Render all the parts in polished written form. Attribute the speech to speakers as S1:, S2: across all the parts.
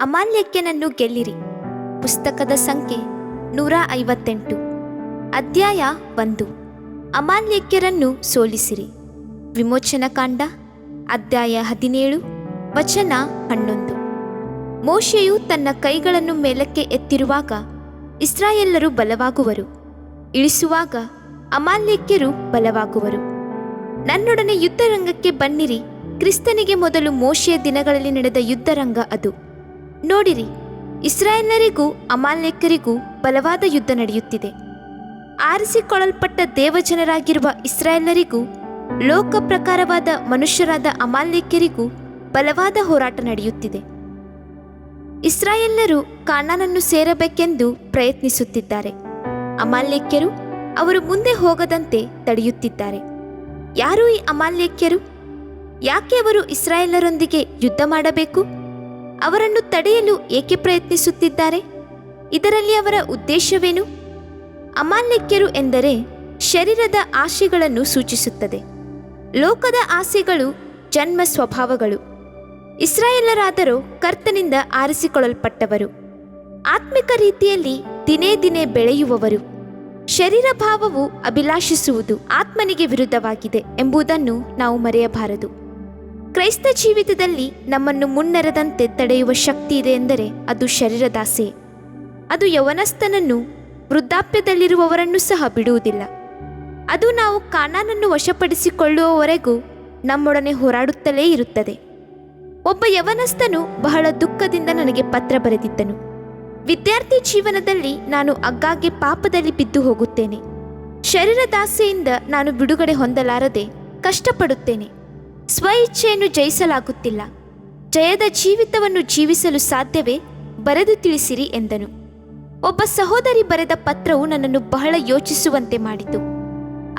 S1: ಅಮಾಲ್ಯಕನನ್ನು ಗೆಲ್ಲಿರಿ. ಪುಸ್ತಕದ ಸಂಖ್ಯೆ 158. ಅಧ್ಯಾಯ 1. ಅಮಾಲ್ಯಕರನ್ನು ಸೋಲಿಸಿರಿ. ವಿಮೋಚನಕಾಂಡ ಅಧ್ಯಾಯ 17 ವಚನ 11. ಮೋಶೆಯು ತನ್ನ ಕೈಗಳನ್ನು ಮೇಲಕ್ಕೆ ಎತ್ತಿರುವಾಗ ಇಸ್ರಾಯೇಲ್ಯರು ಬಲವಾಗುವರು, ಇಳಿಸುವಾಗ ಅಮಾಲ್ಯಕರು ಬಲವಾಗುವರು. ನನ್ನೊಡನೆ ಯುದ್ಧರಂಗಕ್ಕೆ ಬನ್ನಿರಿ. ಕ್ರಿಸ್ತನಿಗೆ ಮೊದಲು ಮೋಶೆಯ ದಿನಗಳಲ್ಲಿ ನಡೆದ ಯುದ್ಧರಂಗ ಅದು. ನೋಡಿರಿ, ಇಸ್ರಾಯೇಲ್ಯರಿಗೂ ಅಮಾಲ್ಯಕರಿಗೂ ಬಲವಾದ ಯುದ್ಧ ನಡೆಯುತ್ತಿದೆ. ಆರಿಸಿಕೊಳ್ಳಲ್ಪಟ್ಟ ದೇವಜನರಾಗಿರುವ ಇಸ್ರಾಯೇಲ್ಯರಿಗೂ ಲೋಕ ಪ್ರಕಾರವಾದ ಮನುಷ್ಯರಾದ ಅಮಾಲ್ಯಕರಿಗೂ ಬಲವಾದ ಹೋರಾಟ ನಡೆಯುತ್ತಿದೆ. ಇಸ್ರಾಯೇಲ್ಯರು ಕಾನಾನನ್ನು ಸೇರಬೇಕೆಂದು ಪ್ರಯತ್ನಿಸುತ್ತಿದ್ದಾರೆ. ಅಮಾಲ್ಯಕರು ಅವರು ಮುಂದೆ ಹೋಗದಂತೆ ತಡೆಯುತ್ತಿದ್ದಾರೆ. ಯಾರು ಈ ಅಮಾಲ್ಯಕರು? ಯಾಕೆ ಅವರು ಇಸ್ರಾಯೇಲರೊಂದಿಗೆ ಯುದ್ಧ ಮಾಡಬೇಕು? ಅವರನ್ನು ತಡೆಯಲು ಏಕೆ ಪ್ರಯತ್ನಿಸುತ್ತಿದ್ದಾರೆ? ಇದರಲ್ಲಿ ಅವರ ಉದ್ದೇಶವೇನು? ಅಮಾಲ್ಯಕರು ಎಂದರೆ ಶರೀರದ ಆಸೆಗಳನ್ನು ಸೂಚಿಸುತ್ತದೆ. ಲೋಕದ ಆಸೆಗಳು ಜನ್ಮ ಸ್ವಭಾವಗಳು. ಇಸ್ರಾಯೇಲರಾದರೂ ಕರ್ತನಿಂದ ಆರಿಸಿಕೊಳ್ಳಲ್ಪಟ್ಟವರು, ಆತ್ಮಿಕ ರೀತಿಯಲ್ಲಿ ದಿನೇ ದಿನೇ ಬೆಳೆಯುವವರು. ಶರೀರ ಭಾವವು ಅಭಿಲಾಷಿಸುವುದು ಆತ್ಮನಿಗೆ ವಿರುದ್ಧವಾಗಿದೆ ಎಂಬುದನ್ನು ನಾವು ಮರೆಯಬಾರದು. ಕ್ರೈಸ್ತ ಜೀವಿತದಲ್ಲಿ ನಮ್ಮನ್ನು ಮುನ್ನಡೆದಂತೆ ತಡೆಯುವ ಶಕ್ತಿ ಇದೆ ಎಂದರೆ ಅದು ಶರೀರದಾಸೆ. ಅದು ಯೌವನಸ್ಥನನ್ನು, ವೃದ್ಧಾಪ್ಯದಲ್ಲಿರುವವರನ್ನು ಸಹ ಬಿಡುವುದಿಲ್ಲ. ಅದು ನಾವು ಕಾನಾನನ್ನು ವಶಪಡಿಸಿಕೊಳ್ಳುವವರೆಗೂ ನಮ್ಮೊಡನೆ ಹೋರಾಡುತ್ತಲೇ ಇರುತ್ತದೆ. ಒಬ್ಬ ಯೌವನಸ್ಥನು ಬಹಳ ದುಃಖದಿಂದ ನನಗೆ ಪತ್ರ ಬರೆದಿದ್ದನು. ವಿದ್ಯಾರ್ಥಿ ಜೀವನದಲ್ಲಿ ನಾನು ಆಗಾಗ್ಗೆ ಪಾಪದಲ್ಲಿ ಬಿದ್ದು ಹೋಗುತ್ತೇನೆ. ಶರೀರದಾಸೆಯಿಂದ ನಾನು ಬಿಡುಗಡೆ ಹೊಂದಲಾರದೆ ಕಷ್ಟಪಡುತ್ತೇನೆ. ಸ್ವ ಇಚ್ಛೆಯನ್ನು ಜಯಿಸಲಾಗುತ್ತಿಲ್ಲ. ಜಯದ ಜೀವಿತವನ್ನು ಜೀವಿಸಲು ಸಾಧ್ಯವೇ? ಬರೆದು ತಿಳಿಸಿರಿ ಎಂದನು. ಒಬ್ಬ ಸಹೋದರಿ ಬರೆದ ಪತ್ರವು ನನ್ನನ್ನು ಬಹಳ ಯೋಚಿಸುವಂತೆ ಮಾಡಿತು.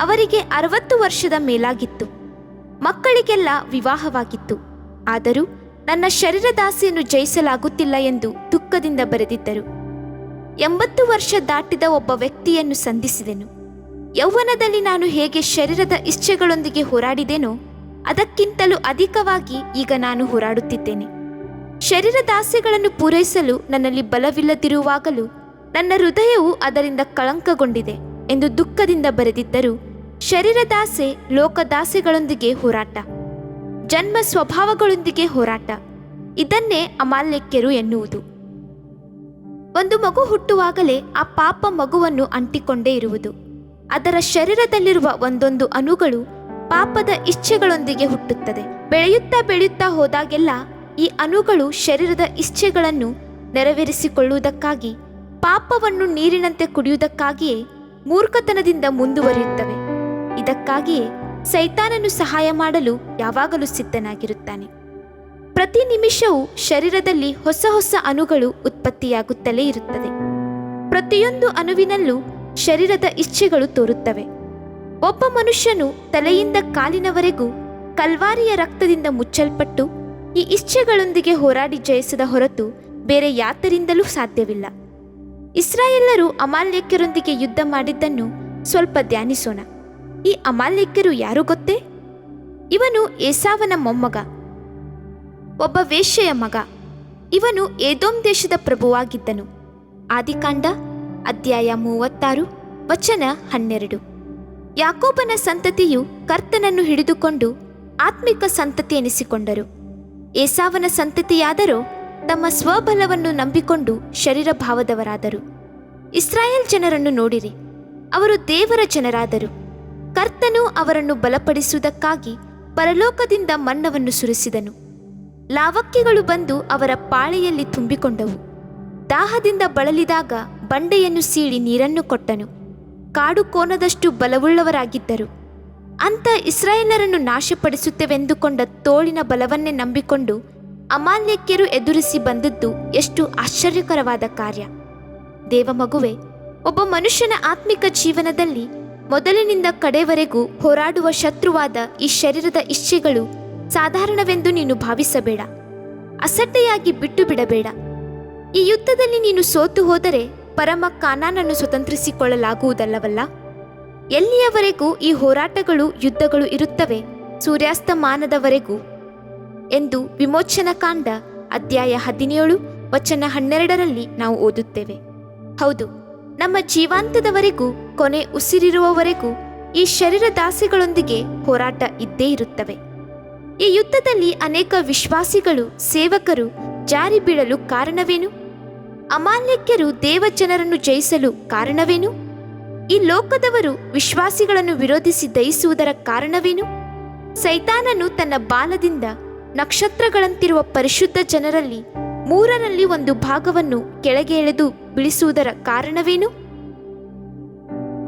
S1: ಅವರಿಗೆ 60 ವರ್ಷದ ಮೇಲಾಗಿತ್ತು. ಮಕ್ಕಳಿಗೆಲ್ಲ ವಿವಾಹವಾಗಿತ್ತು. ಆದರೂ ನನ್ನ ಶರೀರದಾಸೆಯನ್ನು ಜಯಿಸಲಾಗುತ್ತಿಲ್ಲ ಎಂದು ದುಃಖದಿಂದ ಬರೆದಿದ್ದರು. 80 ವರ್ಷ ದಾಟಿದ ಒಬ್ಬ ವ್ಯಕ್ತಿಯನ್ನು ಸಂಧಿಸಿದೆನು. ಯೌವನದಲ್ಲಿ ನಾನು ಹೇಗೆ ಶರೀರದ ಇಚ್ಛೆಗಳೊಂದಿಗೆ ಹೋರಾಡಿದೆನೋ ಅದಕ್ಕಿಂತಲೂ ಅಧಿಕವಾಗಿ ಈಗ ನಾನು ಹೋರಾಡುತ್ತಿದ್ದೇನೆ. ಶರೀರದಾಸೆಗಳನ್ನು ಪೂರೈಸಲು ನನ್ನಲ್ಲಿ ಬಲವಿಲ್ಲದಿರುವಾಗಲೂ ನನ್ನ ಹೃದಯವು ಅದರಿಂದ ಕಳಂಕಗೊಂಡಿದೆ ಎಂದು ದುಃಖದಿಂದ ಬರೆದಿದ್ದರು. ಶರೀರದಾಸೆ ಲೋಕದಾಸೆಗಳೊಂದಿಗೆ ಹೋರಾಟ, ಜನ್ಮ ಸ್ವಭಾವಗಳೊಂದಿಗೆ ಹೋರಾಟ. ಇದನ್ನೇ ಅಮಾಲ್ಯಕರು ಎನ್ನುವುದು. ಒಂದು ಮಗು ಹುಟ್ಟುವಾಗಲೇ ಆ ಪಾಪ ಮಗುವನ್ನು ಅಂಟಿಕೊಂಡೇ ಇರುವುದು. ಅದರ ಶರೀರದಲ್ಲಿರುವ ಒಂದೊಂದು ಅಣುಗಳು ಪಾಪದ ಇಚ್ಛೆಗಳೊಂದಿಗೆ ಹುಟ್ಟುತ್ತದೆ. ಬೆಳೆಯುತ್ತಾ ಬೆಳೆಯುತ್ತಾ ಹೋದಾಗೆಲ್ಲ ಈ ಅಣುಗಳು ಶರೀರದ ಇಚ್ಛೆಗಳನ್ನು ನೆರವೇರಿಸಿಕೊಳ್ಳುವುದಕ್ಕಾಗಿ, ಪಾಪವನ್ನು ನೀರಿನಂತೆ ಕುಡಿಯುವುದಕ್ಕಾಗಿಯೇ ಮೂರ್ಖತನದಿಂದ ಮುಂದುವರಿಯುತ್ತವೆ. ಇದಕ್ಕಾಗಿಯೇ ಸೈತಾನನು ಸಹಾಯ ಮಾಡಲು ಯಾವಾಗಲೂ ಸಿದ್ಧನಾಗಿರುತ್ತಾನೆ. ಪ್ರತಿ ನಿಮಿಷವೂ ಶರೀರದಲ್ಲಿ ಹೊಸ ಹೊಸ ಅಣುಗಳು ಉತ್ಪತ್ತಿಯಾಗುತ್ತಲೇ ಇರುತ್ತದೆ. ಪ್ರತಿಯೊಂದು ಅಣುವಿನಲ್ಲೂ ಶರೀರದ ಇಚ್ಛೆಗಳು ತೋರುತ್ತವೆ. ಒಬ್ಬ ಮನುಷ್ಯನು ತಲೆಯಿಂದ ಕಾಲಿನವರೆಗೂ ಕಲ್ವಾರಿಯ ರಕ್ತದಿಂದ ಮುಚ್ಚಲ್ಪಟ್ಟು ಈ ಇಚ್ಛೆಗಳೊಂದಿಗೆ ಹೋರಾಡಿ ಜಯಿಸದ ಹೊರತು ಬೇರೆ ಯಾತರಿಂದಲೂ ಸಾಧ್ಯವಿಲ್ಲ. ಇಸ್ರಾಯೇಲ್ಯರು ಅಮಾಲ್ಯಕರೊಂದಿಗೆ ಯುದ್ಧ ಮಾಡಿದ್ದನ್ನು ಸ್ವಲ್ಪ ಧ್ಯಾನಿಸೋಣ. ಈ ಅಮಾಲ್ಯಕರು ಯಾರು ಗೊತ್ತೇ? ಇವನು ಏಸಾವನ ಮೊಮ್ಮಗ, ಒಬ್ಬ ವೇಶ್ಯೆಯ ಮಗ. ಇವನು ಏದೋಮ್ ದೇಶದ ಪ್ರಭುವಾಗಿದ್ದನು. ಆದಿಕಾಂಡ ಅಧ್ಯಾಯ 36 ವಚನ 12. ಯಾಕೋಬನ ಸಂತತಿಯು ಕರ್ತನನ್ನು ಹಿಡಿದುಕೊಂಡು ಆತ್ಮಿಕ ಸಂತತಿ ಎನಿಸಿಕೊಂಡರು. ಏಸಾವನ ಸಂತತಿಯಾದರೋ ತಮ್ಮ ಸ್ವಬಲವನ್ನು ನಂಬಿಕೊಂಡು ಶರೀರ ಭಾವದವರಾದರು. ಇಸ್ರಾಯೇಲ್ ಜನರನ್ನು ನೋಡಿರಿ, ಅವರು ದೇವರ ಜನರಾದರು. ಕರ್ತನು ಅವರನ್ನು ಬಲಪಡಿಸುವುದಕ್ಕಾಗಿ ಪರಲೋಕದಿಂದ ಮನ್ನವನ್ನು ಸುರಿಸಿದನು. ಲಾವಕ್ಕಿಗಳು ಬಂದು ಅವರ ಪಾಳೆಯಲ್ಲಿ ತುಂಬಿಕೊಂಡವು. ದಾಹದಿಂದ ಬಳಲಿದಾಗ ಬಂಡೆಯನ್ನು ಸೀಳಿ ನೀರನ್ನು ಕೊಟ್ಟನು. ಕಾಡು ಕೋನದಷ್ಟು ಬಲವುಳ್ಳವರಾಗಿದ್ದರು. ಅಂಥ ಇಸ್ರಾಯೇಲರನ್ನು ನಾಶಪಡಿಸುತ್ತೇವೆಂದುಕೊಂಡ ತೋಳಿನ ಬಲವನ್ನೇ ನಂಬಿಕೊಂಡು ಅಮಾಲ್ಯಕರು ಎದುರಿಸಿ ಬಂದದ್ದು ಎಷ್ಟು ಆಶ್ಚರ್ಯಕರವಾದ ಕಾರ್ಯ! ದೇವಮಗುವೆ, ಒಬ್ಬ ಮನುಷ್ಯನ ಆತ್ಮಿಕ ಜೀವನದಲ್ಲಿ ಮೊದಲಿನಿಂದ ಕಡೆವರೆಗೂ ಹೋರಾಡುವ ಶತ್ರುವಾದ ಈ ಶರೀರದ ಇಚ್ಛೆಗಳು ಸಾಧಾರಣವೆಂದು ನೀನು ಭಾವಿಸಬೇಡ. ಅಸಡ್ಡೆಯಾಗಿ ಬಿಟ್ಟು ಬಿಡಬೇಡ. ಈ ಯುದ್ಧದಲ್ಲಿ ನೀನು ಸೋತು ಹೋದರೆ ಪರಮ ಕಾನಾನನ್ನು ಸ್ವತಂತ್ರಿಸಿಕೊಳ್ಳಲಾಗುವುದಲ್ಲವಲ್ಲ? ಎಲ್ಲಿಯವರೆಗೂ ಈ ಹೋರಾಟಗಳು ಯುದ್ಧಗಳು ಇರುತ್ತವೆ? ಸೂರ್ಯಾಸ್ತಮಾನದವರೆಗೂ ಎಂದು ವಿಮೋಚನಕಾಂಡ ಅಧ್ಯಾಯ 17 ವಚನ 12ರಲ್ಲಿ ನಾವು ಓದುತ್ತೇವೆ. ಹೌದು, ನಮ್ಮ ಜೀವಾಂತದವರೆಗೂ, ಕೊನೆ ಉಸಿರಿರುವವರೆಗೂ ಈ ಶರೀರದಾಸೆಗಳೊಂದಿಗೆ ಹೋರಾಟ ಇದ್ದೇ ಇರುತ್ತವೆ. ಈ ಯುದ್ಧದಲ್ಲಿ ಅನೇಕ ವಿಶ್ವಾಸಿಗಳು, ಸೇವಕರು ಜಾರಿ ಬೀಳಲು ಕಾರಣವೇನು? ಅಮಾಲ್ಯಕ್ಯರು ದೇವಜನರನ್ನು ಜಯಿಸಲು ಕಾರಣವೇನು? ಈ ಲೋಕದವರು ವಿಶ್ವಾಸಿಗಳನ್ನು ವಿರೋಧಿಸಿ ದಯಿಸುವುದರ ಕಾರಣವೇನು? ಸೈತಾನನು ತನ್ನ ಬಾಲದಿಂದ ನಕ್ಷತ್ರಗಳಂತಿರುವ ಪರಿಶುದ್ಧ ಜನರಲ್ಲಿ 3ರಲ್ಲಿ 1 ಭಾಗವನ್ನು ಕೆಳಗೆ ಎಳೆದು ಬೀಳಿಸುವುದರ ಕಾರಣವೇನು?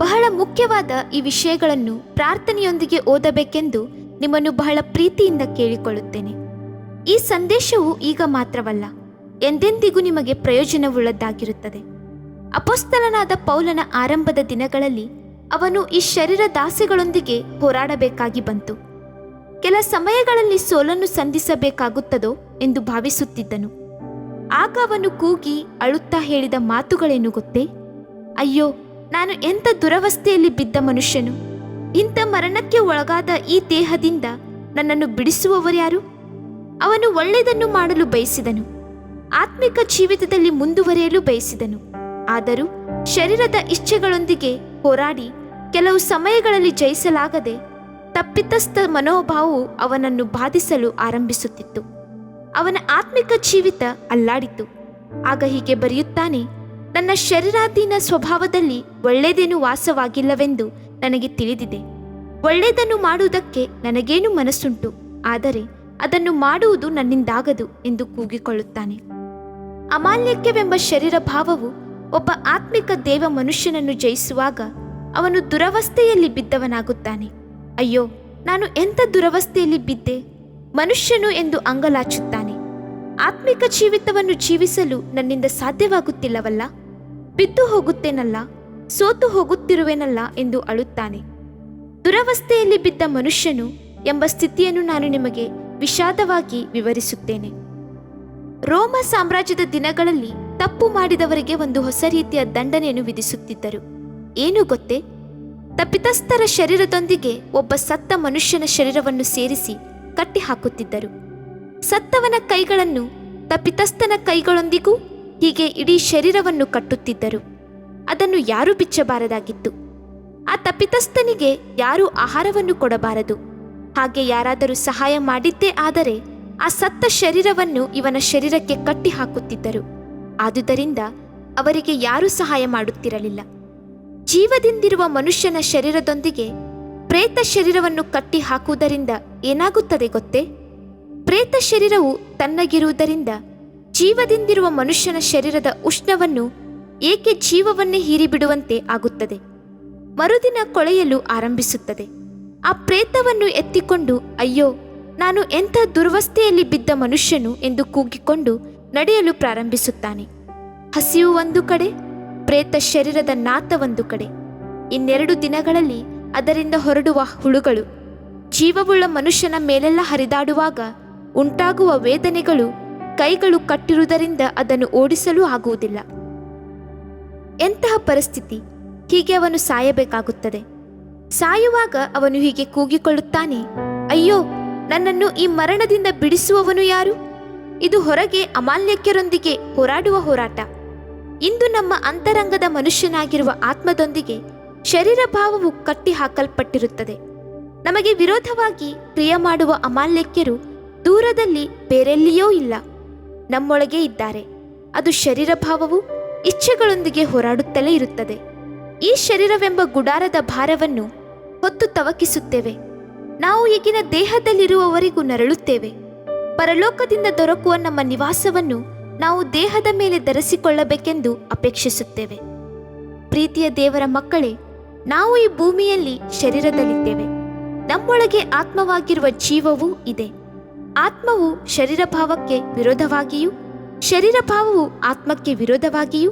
S1: ಬಹಳ ಮುಖ್ಯವಾದ ಈ ವಿಷಯಗಳನ್ನು ಪ್ರಾರ್ಥನೆಯೊಂದಿಗೆ ಓದಬೇಕೆಂದು ನಿಮ್ಮನ್ನು ಬಹಳ ಪ್ರೀತಿಯಿಂದ ಕೇಳಿಕೊಳ್ಳುತ್ತೇನೆ. ಈ ಸಂದೇಶವು ಈಗ ಮಾತ್ರವಲ್ಲ, ಎಂದೆಂದಿಗೂ ನಿಮಗೆ ಪ್ರಯೋಜನವುಳ್ಳದ್ದಾಗಿರುತ್ತದೆ. ಅಪೊಸ್ತಲನಾದ ಪೌಲನ ಆರಂಭದ ದಿನಗಳಲ್ಲಿ ಅವನು ಈ ಶರೀರ ದಾಸೆಗಳೊಂದಿಗೆ ಹೋರಾಡಬೇಕಾಗಿ ಬಂತು. ಕೆಲ ಸಮಯಗಳಲ್ಲಿ ಸೋಲನ್ನು ಸಂಧಿಸಬೇಕಾಗುತ್ತದೋ ಎಂದು ಭಾವಿಸುತ್ತಿದ್ದನು. ಆಗ ಅವನು ಕೂಗಿ ಅಳುತ್ತಾ ಹೇಳಿದ ಮಾತುಗಳೇನು ಗೊತ್ತೇ? ಅಯ್ಯೋ, ನಾನು ಎಂಥ ದುರವಸ್ಥೆಯಲ್ಲಿ ಬಿದ್ದ ಮನುಷ್ಯನು! ಇಂಥ ಮರಣಕ್ಕೆ ಒಳಗಾದ ಈ ದೇಹದಿಂದ ನನ್ನನ್ನು ಬಿಡಿಸುವವರ್ಯಾರು? ಅವನು ಒಳ್ಳೆಯದನ್ನು ಮಾಡಲು ಬಯಸಿದನು, ಆತ್ಮಿಕ ಜೀವಿತದಲ್ಲಿ ಮುಂದುವರಿಯಲು ಬಯಸಿದನು. ಆದರೂ ಶರೀರದ ಇಚ್ಛೆಗಳೊಂದಿಗೆ ಹೋರಾಡಿ ಕೆಲವು ಸಮಯಗಳಲ್ಲಿ ಜಯಿಸಲಾಗದೆ ತಪ್ಪಿತಸ್ಥ ಮನೋಭಾವವು ಅವನನ್ನು ಬಾಧಿಸಲು ಆರಂಭಿಸುತ್ತಿತ್ತು. ಅವನ ಆತ್ಮಿಕ ಜೀವಿತ ಅಲ್ಲಾಡಿತು. ಆಗ ಹೀಗೆ ಬರೆಯುತ್ತಾನೆ: ನನ್ನ ಶರೀರಾಧೀನ ಸ್ವಭಾವದಲ್ಲಿ ಒಳ್ಳೆಯದೇನೂ ವಾಸವಾಗಿಲ್ಲವೆಂದು ನನಗೆ ತಿಳಿದಿದೆ. ಒಳ್ಳೆಯದನ್ನು ಮಾಡುವುದಕ್ಕೆ ನನಗೇನು ಮನಸ್ಸುಂಟು, ಆದರೆ ಅದನ್ನು ಮಾಡುವುದು ನನ್ನಿಂದಾಗದು ಎಂದು ಕೂಗಿಕೊಳ್ಳುತ್ತಾನೆ. ಅಮಾಲ್ಯಕ್ಯವೆಂಬ ಶರೀರ ಭಾವವು ಒಬ್ಬ ಆತ್ಮಿಕ ದೇವ ಮನುಷ್ಯನನ್ನು ಜಯಿಸುವಾಗ ಅವನು ದುರವಸ್ಥೆಯಲ್ಲಿ ಬಿದ್ದವನಾಗುತ್ತಾನೆ. ಅಯ್ಯೋ, ನಾನು ಎಂಥ ದುರವಸ್ಥೆಯಲ್ಲಿ ಬಿದ್ದೆ ಮನುಷ್ಯನು ಎಂದು ಅಂಗಲಾಚುತ್ತಾನೆ. ಆತ್ಮಿಕ ಜೀವಿತವನ್ನು ಜೀವಿಸಲು ನನ್ನಿಂದ ಸಾಧ್ಯವಾಗುತ್ತಿಲ್ಲವಲ್ಲ, ಬಿದ್ದು ಹೋಗುತ್ತೇನಲ್ಲ, ಸೋತು ಹೋಗುತ್ತಿರುವೆನಲ್ಲ ಎಂದು ಅಳುತ್ತಾನೆ. ದುರವಸ್ಥೆಯಲ್ಲಿ ಬಿದ್ದ ಮನುಷ್ಯನು ಎಂಬ ಸ್ಥಿತಿಯನ್ನು ನಾನು ನಿಮಗೆ ವಿಷಾದವಾಗಿ ವಿವರಿಸುತ್ತೇನೆ. ರೋಮ ಸಾಮ್ರಾಜ್ಯದ ದಿನಗಳಲ್ಲಿ ತಪ್ಪು ಮಾಡಿದವರಿಗೆ ಒಂದು ಹೊಸ ರೀತಿಯ ದಂಡನೆಯನ್ನು ವಿಧಿಸುತ್ತಿದ್ದರು. ಏನು ಗೊತ್ತೇ? ತಪ್ಪಿತಸ್ಥರ ಶರೀರದೊಂದಿಗೆ ಒಬ್ಬ ಸತ್ತ ಮನುಷ್ಯನ ಶರೀರವನ್ನು ಸೇರಿಸಿ ಕಟ್ಟಿ ಹಾಕುತ್ತಿದ್ದರು. ಸತ್ತವನ ಕೈಗಳನ್ನು ತಪ್ಪಿತಸ್ಥನ ಕೈಗಳೊಂದಿಗೂ ಹೀಗೆ ಇಡೀ ಶರೀರವನ್ನು ಕಟ್ಟುತ್ತಿದ್ದರು. ಅದನ್ನು ಯಾರೂ ಬಿಚ್ಚಬಾರದಾಗಿತ್ತು. ಆ ತಪ್ಪಿತಸ್ಥನಿಗೆ ಯಾರೂ ಆಹಾರವನ್ನು ಕೊಡಬಾರದು. ಹಾಗೆ ಯಾರಾದರೂ ಸಹಾಯ ಮಾಡಿದ್ದೇ ಆದರೆ ಆ ಸತ್ತ ಶರೀರವನ್ನು ಇವನ ಶರೀರಕ್ಕೆ ಕಟ್ಟಿ ಹಾಕುತ್ತಿದ್ದರು. ಆದುದರಿಂದ ಅವರಿಗೆ ಯಾರೂ ಸಹಾಯ ಮಾಡುತ್ತಿರಲಿಲ್ಲ. ಜೀವದಿಂದಿರುವ ಮನುಷ್ಯನ ಶರೀರದೊಂದಿಗೆ ಪ್ರೇತ ಶರೀರವನ್ನು ಕಟ್ಟಿ ಹಾಕುವುದರಿಂದ ಏನಾಗುತ್ತದೆ ಗೊತ್ತೇ? ಪ್ರೇತ ಶರೀರವು ತಣ್ಣಗಿರುವುದರಿಂದ ಜೀವದಿಂದಿರುವ ಮನುಷ್ಯನ ಶರೀರದ ಉಷ್ಣವನ್ನು ಏಕೆ ಜೀವವನ್ನೇ ಹೀರಿಬಿಡುವಂತೆ ಆಗುತ್ತದೆ. ಮರುದಿನ ಕೊಳೆಯಲು ಆರಂಭಿಸುತ್ತದೆ. ಆ ಪ್ರೇತವನ್ನು ಎತ್ತಿಕೊಂಡು, ಅಯ್ಯೋ, ನಾನು ಎಂಥ ದುರ್ವಸ್ಥೆಯಲ್ಲಿ ಬಿದ್ದ ಮನುಷ್ಯನು ಎಂದು ಕೂಗಿಕೊಂಡು ನಡೆಯಲು ಪ್ರಾರಂಭಿಸುತ್ತಾನೆ. ಹಸಿವು ಒಂದು ಕಡೆ, ಪ್ರೇತ ಶರೀರದ ನಾತ ಒಂದು ಕಡೆ. ಇನ್ನೆರಡು ದಿನಗಳಲ್ಲಿ ಅದರಿಂದ ಹೊರಡುವ ಹುಳುಗಳು ಜೀವವುಳ್ಳ ಮನುಷ್ಯನ ಮೇಲೆಲ್ಲ ಹರಿದಾಡುವಾಗ ಉಂಟಾಗುವ ವೇದನೆಗಳು ಕೈಗಳು ಕಟ್ಟಿರುವುದರಿಂದ ಅದನ್ನು ಓಡಿಸಲು ಆಗುವುದಿಲ್ಲ. ಎಂತಹ ಪರಿಸ್ಥಿತಿ! ಹೀಗೆ ಅವನು ಸಾಯಬೇಕಾಗುತ್ತದೆ. ಸಾಯುವಾಗ ಅವನು ಹೀಗೆ ಕೂಗಿಕೊಳ್ಳುತ್ತಾನೆ, ಅಯ್ಯೋ, ನನ್ನನ್ನು ಈ ಮರಣದಿಂದ ಬಿಡಿಸುವವನು ಯಾರು? ಇದು ಹೊರಗೆ ಅಮಾಲ್ಯಕ್ಯರೊಂದಿಗೆ ಹೋರಾಡುವ ಹೋರಾಟ. ಇಂದು ನಮ್ಮ ಅಂತರಂಗದ ಮನುಷ್ಯನಾಗಿರುವ ಆತ್ಮದೊಂದಿಗೆ ಶರೀರ ಭಾವವು ಕಟ್ಟಿ ಹಾಕಲ್ಪಟ್ಟಿರುತ್ತದೆ. ನಮಗೆ ವಿರೋಧವಾಗಿ ಕ್ರಿಯೆ ಮಾಡುವ ಅಮಾಲ್ಯಕ್ಯರು ದೂರದಲ್ಲಿ ಬೇರೆಲ್ಲಿಯೋ ಇಲ್ಲ, ನಮ್ಮೊಳಗೆ ಇದ್ದಾರೆ. ಅದು ಶರೀರ ಭಾವವು ಇಚ್ಛೆಗಳೊಂದಿಗೆ ಹೋರಾಡುತ್ತಲೇ ಇರುತ್ತದೆ. ಈ ಶರೀರವೆಂಬ ಗುಡಾರದ ಭಾರವನ್ನು ಹೊತ್ತು ತವಕಿಸುತ್ತೇವೆ. ನಾವು ಈಗಿನ ದೇಹದಲ್ಲಿರುವವರೆಗೂ ನರಳುತ್ತೇವೆ. ಪರಲೋಕದಿಂದ ದೊರಕುವ ನಮ್ಮ ನಿವಾಸವನ್ನು ನಾವು ದೇಹದ ಮೇಲೆ ಧರಿಸಿಕೊಳ್ಳಬೇಕೆಂದು ಅಪೇಕ್ಷಿಸುತ್ತೇವೆ. ಪ್ರೀತಿಯ ದೇವರ ಮಕ್ಕಳೇ, ನಾವು ಈ ಭೂಮಿಯಲ್ಲಿ ಶರೀರದಲ್ಲಿದ್ದೇವೆ. ನಮ್ಮೊಳಗೆ ಆತ್ಮವಾಗಿರುವ ಜೀವವೂ ಇದೆ. ಆತ್ಮವು ಶರೀರ ಭಾವಕ್ಕೆ ವಿರೋಧವಾಗಿಯೂ ಶರೀರ ಭಾವವು ಆತ್ಮಕ್ಕೆ ವಿರೋಧವಾಗಿಯೂ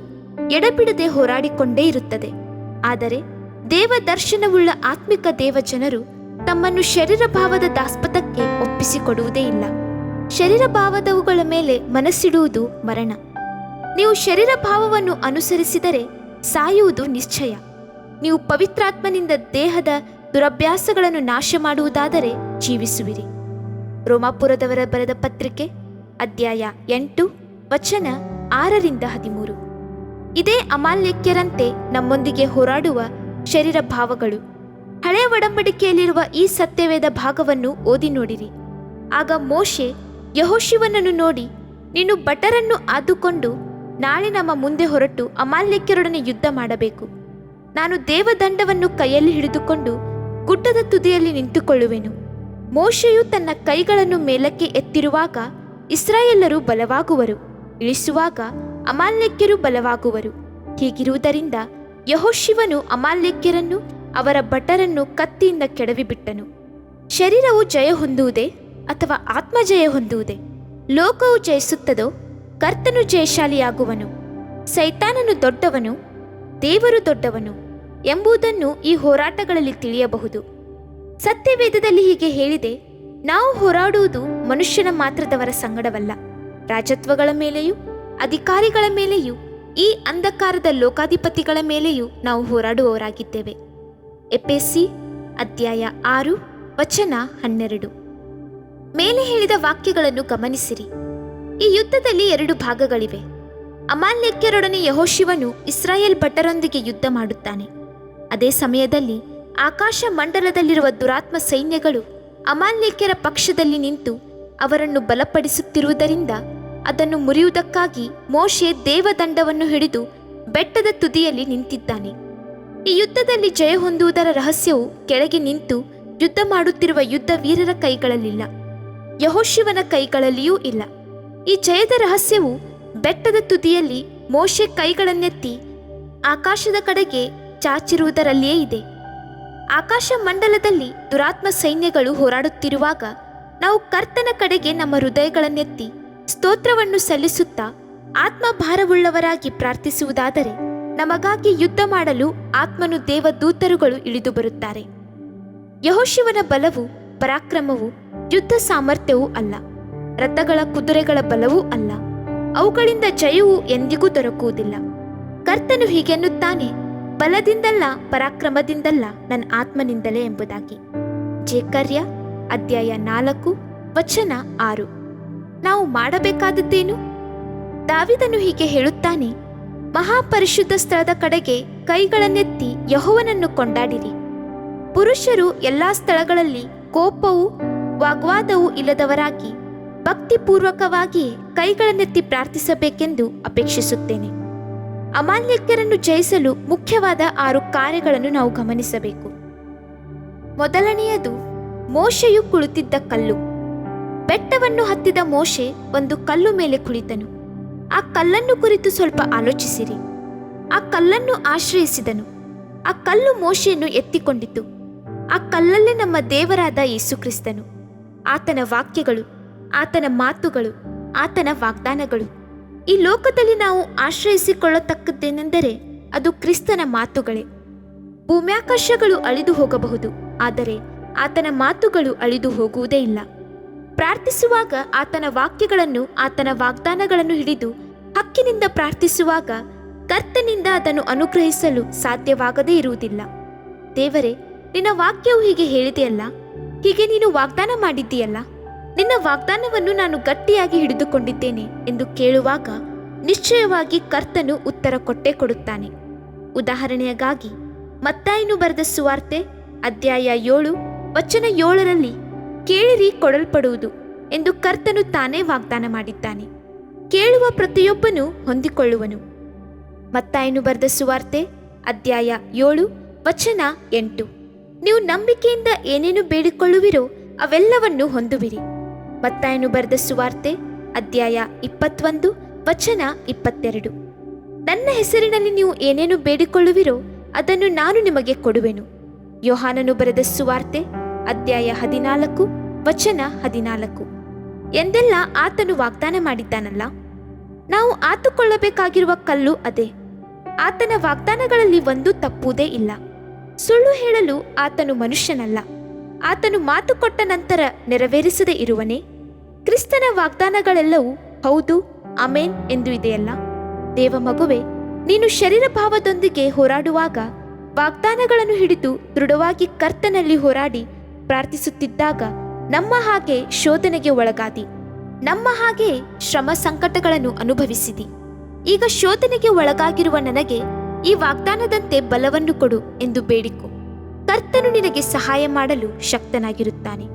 S1: ಎಡಬಿಡದೆ ಹೋರಾಡಿಕೊಂಡೇ ಇರುತ್ತದೆ. ಆದರೆ ದೇವದರ್ಶನವುಳ್ಳ ಆತ್ಮಿಕ ದೇವಜನರು ತಮ್ಮನ್ನು ಶರೀರ ಭಾವದ ದಾಸ್ಪತ್ಯಕ್ಕೆ ಒಪ್ಪಿಸಿಕೊಡುವುದೇ ಇಲ್ಲ. ಶರೀರ ಭಾವದವುಗಳ ಮೇಲೆ ಮನಸ್ಸಿಡುವುದು ಮರಣ. ನೀವು ಶರೀರ ಭಾವವನ್ನು ಅನುಸರಿಸಿದರೆ ಸಾಯುವುದು ನಿಶ್ಚಯ. ನೀವು ಪವಿತ್ರಾತ್ಮನಿಂದ ದೇಹದ ದುರಭ್ಯಾಸಗಳನ್ನು ನಾಶ ಮಾಡುವುದಾದರೆ ಜೀವಿಸುವಿರಿ. ರೋಮಾಪುರದವರ ಬರೆದ ಪತ್ರಿಕೆ ಅಧ್ಯಾಯ 8 ವಚನ 6-13. ಇದೇ ಅಮಾಲ್ಯಕ್ಯರಂತೆ ನಮ್ಮೊಂದಿಗೆ ಹೋರಾಡುವ ಶರೀರ ಭಾವಗಳು. ಹಳೆಯ ಒಡಂಬಡಿಕೆಯಲ್ಲಿರುವ ಈ ಸತ್ಯವೇದ ಭಾಗವನ್ನು ಓದಿ ನೋಡಿರಿ. ಆಗ ಮೋಶೆ ಯೆಹೋಶುವನನ್ನು ನೋಡಿ, ನೀನು ಭಟರನ್ನು ಆದುಕೊಂಡು ನಾಳೆ ನಮ್ಮ ಮುಂದೆ ಹೊರಟು ಅಮಾಲ್ಯಕ್ಯರೊಡನೆ ಯುದ್ಧ ಮಾಡಬೇಕು. ನಾನು ದೇವದಂಡವನ್ನು ಕೈಯಲ್ಲಿ ಹಿಡಿದುಕೊಂಡು ಗುಡ್ಡದ ತುದಿಯಲ್ಲಿ ನಿಂತುಕೊಳ್ಳುವೆನು. ಮೋಶೆಯು ತನ್ನ ಕೈಗಳನ್ನು ಮೇಲಕ್ಕೆ ಎತ್ತಿರುವಾಗ ಇಸ್ರಾಯೇಲರು ಬಲವಾಗುವರು, ಇಳಿಸುವಾಗ ಅಮಾಲ್ಯಕ್ಯರು ಬಲವಾಗುವರು. ಹೀಗಿರುವುದರಿಂದ ಯೆಹೋಶುವನು ಅಮಾಲ್ಯಕ್ಯರನ್ನು ಅವರ ಭಟರನ್ನು ಕತ್ತಿಯಿಂದ ಕೆಡವಿಬಿಟ್ಟನು. ಶರೀರವು ಜಯ ಹೊಂದುವುದೇ ಅಥವಾ ಆತ್ಮ ಜಯ ಹೊಂದುವುದೇ? ಲೋಕವು ಜಯಿಸುತ್ತದೋ? ಕರ್ತನು ಜಯಶಾಲಿಯಾಗುವನು. ಸೈತಾನನು ದೊಡ್ಡವನು, ದೇವರು ದೊಡ್ಡವನು ಎಂಬುದನ್ನು ಈ ಹೋರಾಟಗಳಲ್ಲಿ ತಿಳಿಯಬಹುದು. ಸತ್ಯವೇದದಲ್ಲಿ ಹೀಗೆ ಹೇಳಿದೆ, ನಾವು ಹೋರಾಡುವುದು ಮನುಷ್ಯನ ಮಾತ್ರದವರ ಸಂಗಡವಲ್ಲ, ರಾಜತ್ವಗಳ ಮೇಲೆಯೂ ಅಧಿಕಾರಿಗಳ ಮೇಲೆಯೂ ಈ ಅಂಧಕಾರದ ಲೋಕಾಧಿಪತಿಗಳ ಮೇಲೆಯೂ ನಾವು ಹೋರಾಡುವವರಾಗಿದ್ದೇವೆ. ಎಫೆಸಿ 6:12. ಮೇಲೆ ಹೇಳಿದ ವಾಕ್ಯಗಳನ್ನು ಗಮನಿಸಿರಿ. ಈ ಯುದ್ಧದಲ್ಲಿ 2 ಭಾಗಗಳಿವೆ. ಅಮಾಲ್ಯಕ್ಯರೊಡನೆ ಯೆಹೋಶುವನು ಇಸ್ರಾಯೇಲ್ ಭಟರೊಂದಿಗೆ ಯುದ್ಧ ಮಾಡುತ್ತಾನೆ. ಅದೇ ಸಮಯದಲ್ಲಿ ಆಕಾಶ ಮಂಡಲದಲ್ಲಿರುವ ದುರಾತ್ಮ ಸೈನ್ಯಗಳು ಅಮಾಲ್ಯಕ್ಯರ ಪಕ್ಷದಲ್ಲಿ ನಿಂತು ಅವರನ್ನು ಬಲಪಡಿಸುತ್ತಿರುವುದರಿಂದ ಅದನ್ನು ಮುರಿಯುವುದಕ್ಕಾಗಿ ಮೋಶೆ ದೇವದಂಡವನ್ನು ಹಿಡಿದು ಬೆಟ್ಟದ ತುದಿಯಲ್ಲಿ ನಿಂತಿದ್ದಾನೆ. ಈ ಯುದ್ಧದಲ್ಲಿ ಜಯ ಹೊಂದುವುದರ ರಹಸ್ಯವು ಕೆಳಗೆ ನಿಂತು ಯುದ್ಧ ಮಾಡುತ್ತಿರುವ ಯುದ್ಧ ವೀರರ ಕೈಗಳಲ್ಲಿಲ್ಲ, ಯೆಹೋಶುವನ ಕೈಗಳಲ್ಲಿಯೂ ಇಲ್ಲ. ಈ ಜಯದ ರಹಸ್ಯವು ಬೆಟ್ಟದ ತುದಿಯಲ್ಲಿ ಮೋಶೆ ಕೈಗಳನ್ನೆತ್ತಿ ಆಕಾಶದ ಕಡೆಗೆ ಚಾಚಿರುವುದರಲ್ಲಿಯೇ ಇದೆ. ಆಕಾಶ ಮಂಡಲದಲ್ಲಿ ದುರಾತ್ಮ ಸೈನ್ಯಗಳು ಹೋರಾಡುತ್ತಿರುವಾಗ ನಾವು ಕರ್ತನ ಕಡೆಗೆ ನಮ್ಮ ಹೃದಯಗಳನ್ನೆತ್ತಿ ಸ್ತೋತ್ರವನ್ನು ಸಲ್ಲಿಸುತ್ತಾ ಆತ್ಮಭಾರವುಳ್ಳವರಾಗಿ ಪ್ರಾರ್ಥಿಸುವುದಾದರೆ ನಮಗಾಗಿ ಯುದ್ಧ ಮಾಡಲು ಆತ್ಮನು ದೇವದೂತರುಗಳು ಇಳಿದು ಬರುತ್ತಾರೆ. ಯೆಹೋಶುವನ ಬಲವು ಪರಾಕ್ರಮವು ಯುದ್ಧ ಸಾಮರ್ಥ್ಯವೂ ಅಲ್ಲ, ರಥಗಳ ಕುದುರೆಗಳ ಬಲವೂ ಅಲ್ಲ, ಅವುಗಳಿಂದ ಜಯವು ಎಂದಿಗೂ ದೊರಕುವುದಿಲ್ಲ. ಕರ್ತನು ಹೀಗೆನ್ನುತ್ತಾನೆ, ಬಲದಿಂದಲ್ಲ ಪರಾಕ್ರಮದಿಂದಲ್ಲ ನನ್ನ ಆತ್ಮನಿಂದಲೇ ಎಂಬುದಾಗಿ. ಜೆಕರ್ಯ 4:6. ನಾವು ಮಾಡಬೇಕಾದದ್ದೇನು? ದಾವೀದನು ಹೀಗೆ ಹೇಳುತ್ತಾನೆ, ಮಹಾಪರಿಶುದ್ಧ ಸ್ಥಳದ ಕಡೆಗೆ ಕೈಗಳನ್ನೆತ್ತಿ ಯೆಹೋವನನ್ನು ಕೊಂಡಾಡಿರಿ. ಪುರುಷರು ಎಲ್ಲಾ ಸ್ಥಳಗಳಲ್ಲಿ ಕೋಪವೂ ವಾಗ್ವಾದವೂ ಇಲ್ಲದವರಾಗಿ ಭಕ್ತಿಪೂರ್ವಕವಾಗಿಯೇ ಕೈಗಳನ್ನೆತ್ತಿ ಪ್ರಾರ್ಥಿಸಬೇಕೆಂದು ಅಪೇಕ್ಷಿಸುತ್ತೇನೆ. ಅಮಾಲ್ಯಕ್ಯರನ್ನು ಜಯಿಸಲು ಮುಖ್ಯವಾದ 6 ಕಾರ್ಯಗಳನ್ನು ನಾವು ಗಮನಿಸಬೇಕು. ಮೊದಲನೆಯದು, ಮೋಶೆಯು ಕುಳಿತಿದ್ದ ಕಲ್ಲು. ಬೆಟ್ಟವನ್ನು ಹತ್ತಿದ ಮೋಶೆ ಒಂದು ಕಲ್ಲು ಮೇಲೆ ಕುಳಿತನು. ಆ ಕಲ್ಲನ್ನು ಕುರಿತು ಸ್ವಲ್ಪ ಆಲೋಚಿಸಿರಿ. ಆ ಕಲ್ಲನ್ನು ಆಶ್ರಯಿಸಿದನು. ಆ ಕಲ್ಲು ಮೋಶೆಯನ್ನು ಎತ್ತಿಕೊಂಡಿತು. ಆ ಕಲ್ಲಲ್ಲೇ ನಮ್ಮ ದೇವರಾದ ಯೇಸುಕ್ರಿಸ್ತನು. ಆತನ ವಾಕ್ಯಗಳು, ಆತನ ಮಾತುಗಳು, ಆತನ ವಾಗ್ದಾನಗಳು. ಈ ಲೋಕದಲ್ಲಿ ನಾವು ಆಶ್ರಯಿಸಿಕೊಳ್ಳತಕ್ಕದ್ದೇನೆಂದರೆ ಅದು ಕ್ರಿಸ್ತನ ಮಾತುಗಳೇ. ಭೂಮ್ಯಾಕಾಶಗಳು ಅಳಿದು ಹೋಗಬಹುದು, ಆದರೆ ಆತನ ಮಾತುಗಳು ಅಳಿದು ಹೋಗುವುದೇ ಇಲ್ಲ. ಪ್ರಾರ್ಥಿಸುವಾಗ ಆತನ ವಾಕ್ಯಗಳನ್ನು, ಆತನ ವಾಗ್ದಾನಗಳನ್ನು ಹಿಡಿದು ಹಕ್ಕಿನಿಂದ ಪ್ರಾರ್ಥಿಸುವಾಗ ಕರ್ತನಿಂದ ಅದನ್ನು ಅನುಗ್ರಹಿಸಲು ಸಾಧ್ಯವಾಗದೇ ಇರುವುದಿಲ್ಲ. ದೇವರೇ, ನಿನ್ನ ವಾಕ್ಯವು ಹೀಗೆ ಹೇಳಿದೆಯಲ್ಲ, ಹೀಗೆ ನೀನು ವಾಗ್ದಾನ ಮಾಡಿದ್ದೀಯಲ್ಲ, ನಿನ್ನ ವಾಗ್ದಾನವನ್ನು ನಾನು ಗಟ್ಟಿಯಾಗಿ ಹಿಡಿದುಕೊಂಡಿದ್ದೇನೆ ಎಂದು ಕೇಳುವಾಗ ನಿಶ್ಚಯವಾಗಿ ಕರ್ತನು ಉತ್ತರ ಕೊಟ್ಟೇ ಕೊಡುತ್ತಾನೆ. ಉದಾಹರಣೆಯಾಗಿ ಮತ್ತಾಯನು ಬರೆದ ಸುವಾರ್ತೆ 7:7 ಕೇಳಿರಿ ಕೊಡಲ್ಪಡುವುದು ಎಂದು ಕರ್ತನು ತಾನೇ ವಾಗ್ದಾನ ಮಾಡಿದ್ದಾನೆ. ಕೇಳುವ ಪ್ರತಿಯೊಬ್ಬನೂ ಹೊಂದಿಕೊಳ್ಳುವನು. ಮತ್ತಾಯನು ಬರೆದ ಸುವಾರ್ತೆ 7:8 ನೀವು ನಂಬಿಕೆಯಿಂದ ಏನೇನು ಬೇಡಿಕೊಳ್ಳುವಿರೋ ಅವೆಲ್ಲವನ್ನು ಹೊಂದುವಿರಿ. ಮತ್ತಾಯನು ಬರೆದ ಸುವಾರ್ತೆ 21:22 ನನ್ನ ಹೆಸರಿನಲ್ಲಿ ನೀವು ಏನೇನು ಬೇಡಿಕೊಳ್ಳುವಿರೋ ಅದನ್ನು ನಾನು ನಿಮಗೆ ಕೊಡುವೆನು. ಯೋಹಾನನು ಬರೆದ ಸುವಾರ್ತೆ 14:14 ಎಂದೆಲ್ಲ ಆತನು ವಾಗ್ದಾನ ಮಾಡಿದ್ದಾನಲ್ಲ. ನಾವು ಆತುಕೊಳ್ಳಬೇಕಾಗಿರುವ ಕಲ್ಲು ಅದೇ. ಆತನ ವಾಗ್ದಾನಗಳಲ್ಲಿ ಒಂದು ತಪ್ಪುವುದೇ ಇಲ್ಲ. ಸುಳ್ಳು ಹೇಳಲು ಆತನು ಮನುಷ್ಯನಲ್ಲ. ಆತನು ಮಾತು ಕೊಟ್ಟ ನಂತರ ನೆರವೇರಿಸದೇ ಇರುವನೇ? ಕ್ರಿಸ್ತನ ವಾಗ್ದಾನಗಳೆಲ್ಲವೂ ಹೌದು, ಆಮೇನ್ ಎಂದು ಇದೆಯಲ್ಲ. ದೇವ ಮಗುವೆ, ನೀನು ಶರೀರ ಭಾವದೊಂದಿಗೆ ಹೋರಾಡುವಾಗ ವಾಗ್ದಾನಗಳನ್ನು ಹಿಡಿದು ದೃಢವಾಗಿ ಕರ್ತನಲ್ಲಿ ಹೋರಾಡಿ ಪ್ರಾರ್ಥಿಸುತ್ತಿದ್ದಾಗ ನಮ್ಮ ಹಾಗೆ ಶೋಧನೆಗೆ ಒಳಗಾದಿ, ನಮ್ಮ ಹಾಗೆ ಶ್ರಮ ಸಂಕಟಗಳನ್ನು ಅನುಭವಿಸಿದಿ. ಈಗ ಶೋಧನೆಗೆ ಒಳಗಾಗಿರುವ ನನಗೆ ಈ ವಾಗ್ದಾನದಂತೆ ಬಲವನ್ನು ಕೊಡು ಎಂದು ಬೇಡಿಕೊ. ಕರ್ತನು ನಿನಗೆ ಸಹಾಯ ಮಾಡಲು ಶಕ್ತನಾಗಿರುತ್ತಾನೆ.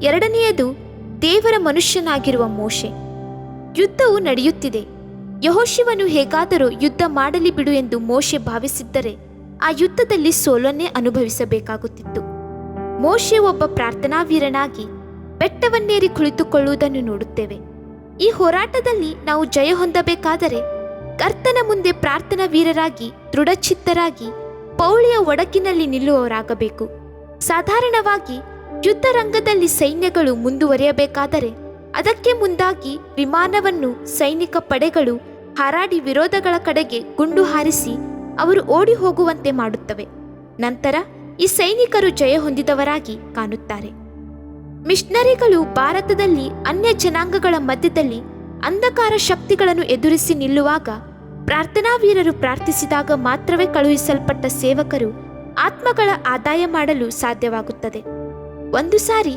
S1: ಎರಡನೆಯದು, ದೇವರ ಮನುಷ್ಯನಾಗಿರುವ ಮೋಶೆ. ಯುದ್ಧವು ನಡೆಯುತ್ತಿದೆ. ಯೆಹೋಶುವನು ಹೇಗಾದರೂ ಯುದ್ಧ ಮಾಡಲಿ ಬಿಡು ಎಂದು ಮೋಶೆ ಭಾವಿಸಿದ್ದರೆ ಆ ಯುದ್ಧದಲ್ಲಿ ಸೋಲನ್ನೇ ಅನುಭವಿಸಬೇಕಾಗುತ್ತಿತ್ತು. ಮೋಶೆ ಒಬ್ಬ ಪ್ರಾರ್ಥನಾ ವೀರನಾಗಿ ಬೆಟ್ಟವನ್ನೇರಿ ಕುಳಿತುಕೊಳ್ಳುವುದನ್ನು ನೋಡುತ್ತೇವೆ. ಈ ಹೋರಾಟದಲ್ಲಿ ನಾವು ಜಯ ಹೊಂದಬೇಕಾದರೆ ಕರ್ತನ ಮುಂದೆ ಪ್ರಾರ್ಥನಾ ವೀರರಾಗಿ ದೃಢಚಿತ್ತರಾಗಿ ಪೌಳಿಯ ಒಡಕಿನಲ್ಲಿ ನಿಲ್ಲುವವರಾಗಬೇಕು. ಸಾಧಾರಣವಾಗಿ ಯುದ್ಧ ರಂಗದಲ್ಲಿ ಸೈನ್ಯಗಳು ಮುಂದುವರಿಯಬೇಕಾದರೆ ಅದಕ್ಕೆ ಮುಂದಾಗಿ ವಿಮಾನವನ್ನು ಸೈನಿಕ ಪಡೆಗಳು ಹಾರಾಡಿ ವಿರೋಧಗಳ ಕಡೆಗೆ ಗುಂಡು ಹಾರಿಸಿ ಅವರು ಓಡಿ ಹೋಗುವಂತೆ ಮಾಡುತ್ತವೆ. ನಂತರ ಈ ಸೈನಿಕರು ಜಯ ಹೊಂದಿದವರಾಗಿ ಕಾಣುತ್ತಾರೆ. ಮಿಷನರಿಗಳು ಭಾರತದಲ್ಲಿ ಅನ್ಯ ಜನಾಂಗಗಳ ಮಧ್ಯದಲ್ಲಿ ಅಂಧಕಾರ ಶಕ್ತಿಗಳನ್ನು ಎದುರಿಸಿ ನಿಲ್ಲುವಾಗ ಪ್ರಾರ್ಥನಾ ವೀರರು ಪ್ರಾರ್ಥಿಸಿದಾಗ ಮಾತ್ರವೇ ಕಳುಹಿಸಲ್ಪಟ್ಟ ಸೇವಕರು ಆತ್ಮಗಳ ಆದಾಯ ಮಾಡಲು ಸಾಧ್ಯವಾಗುತ್ತದೆ. ಒಂದು ಸಾರಿ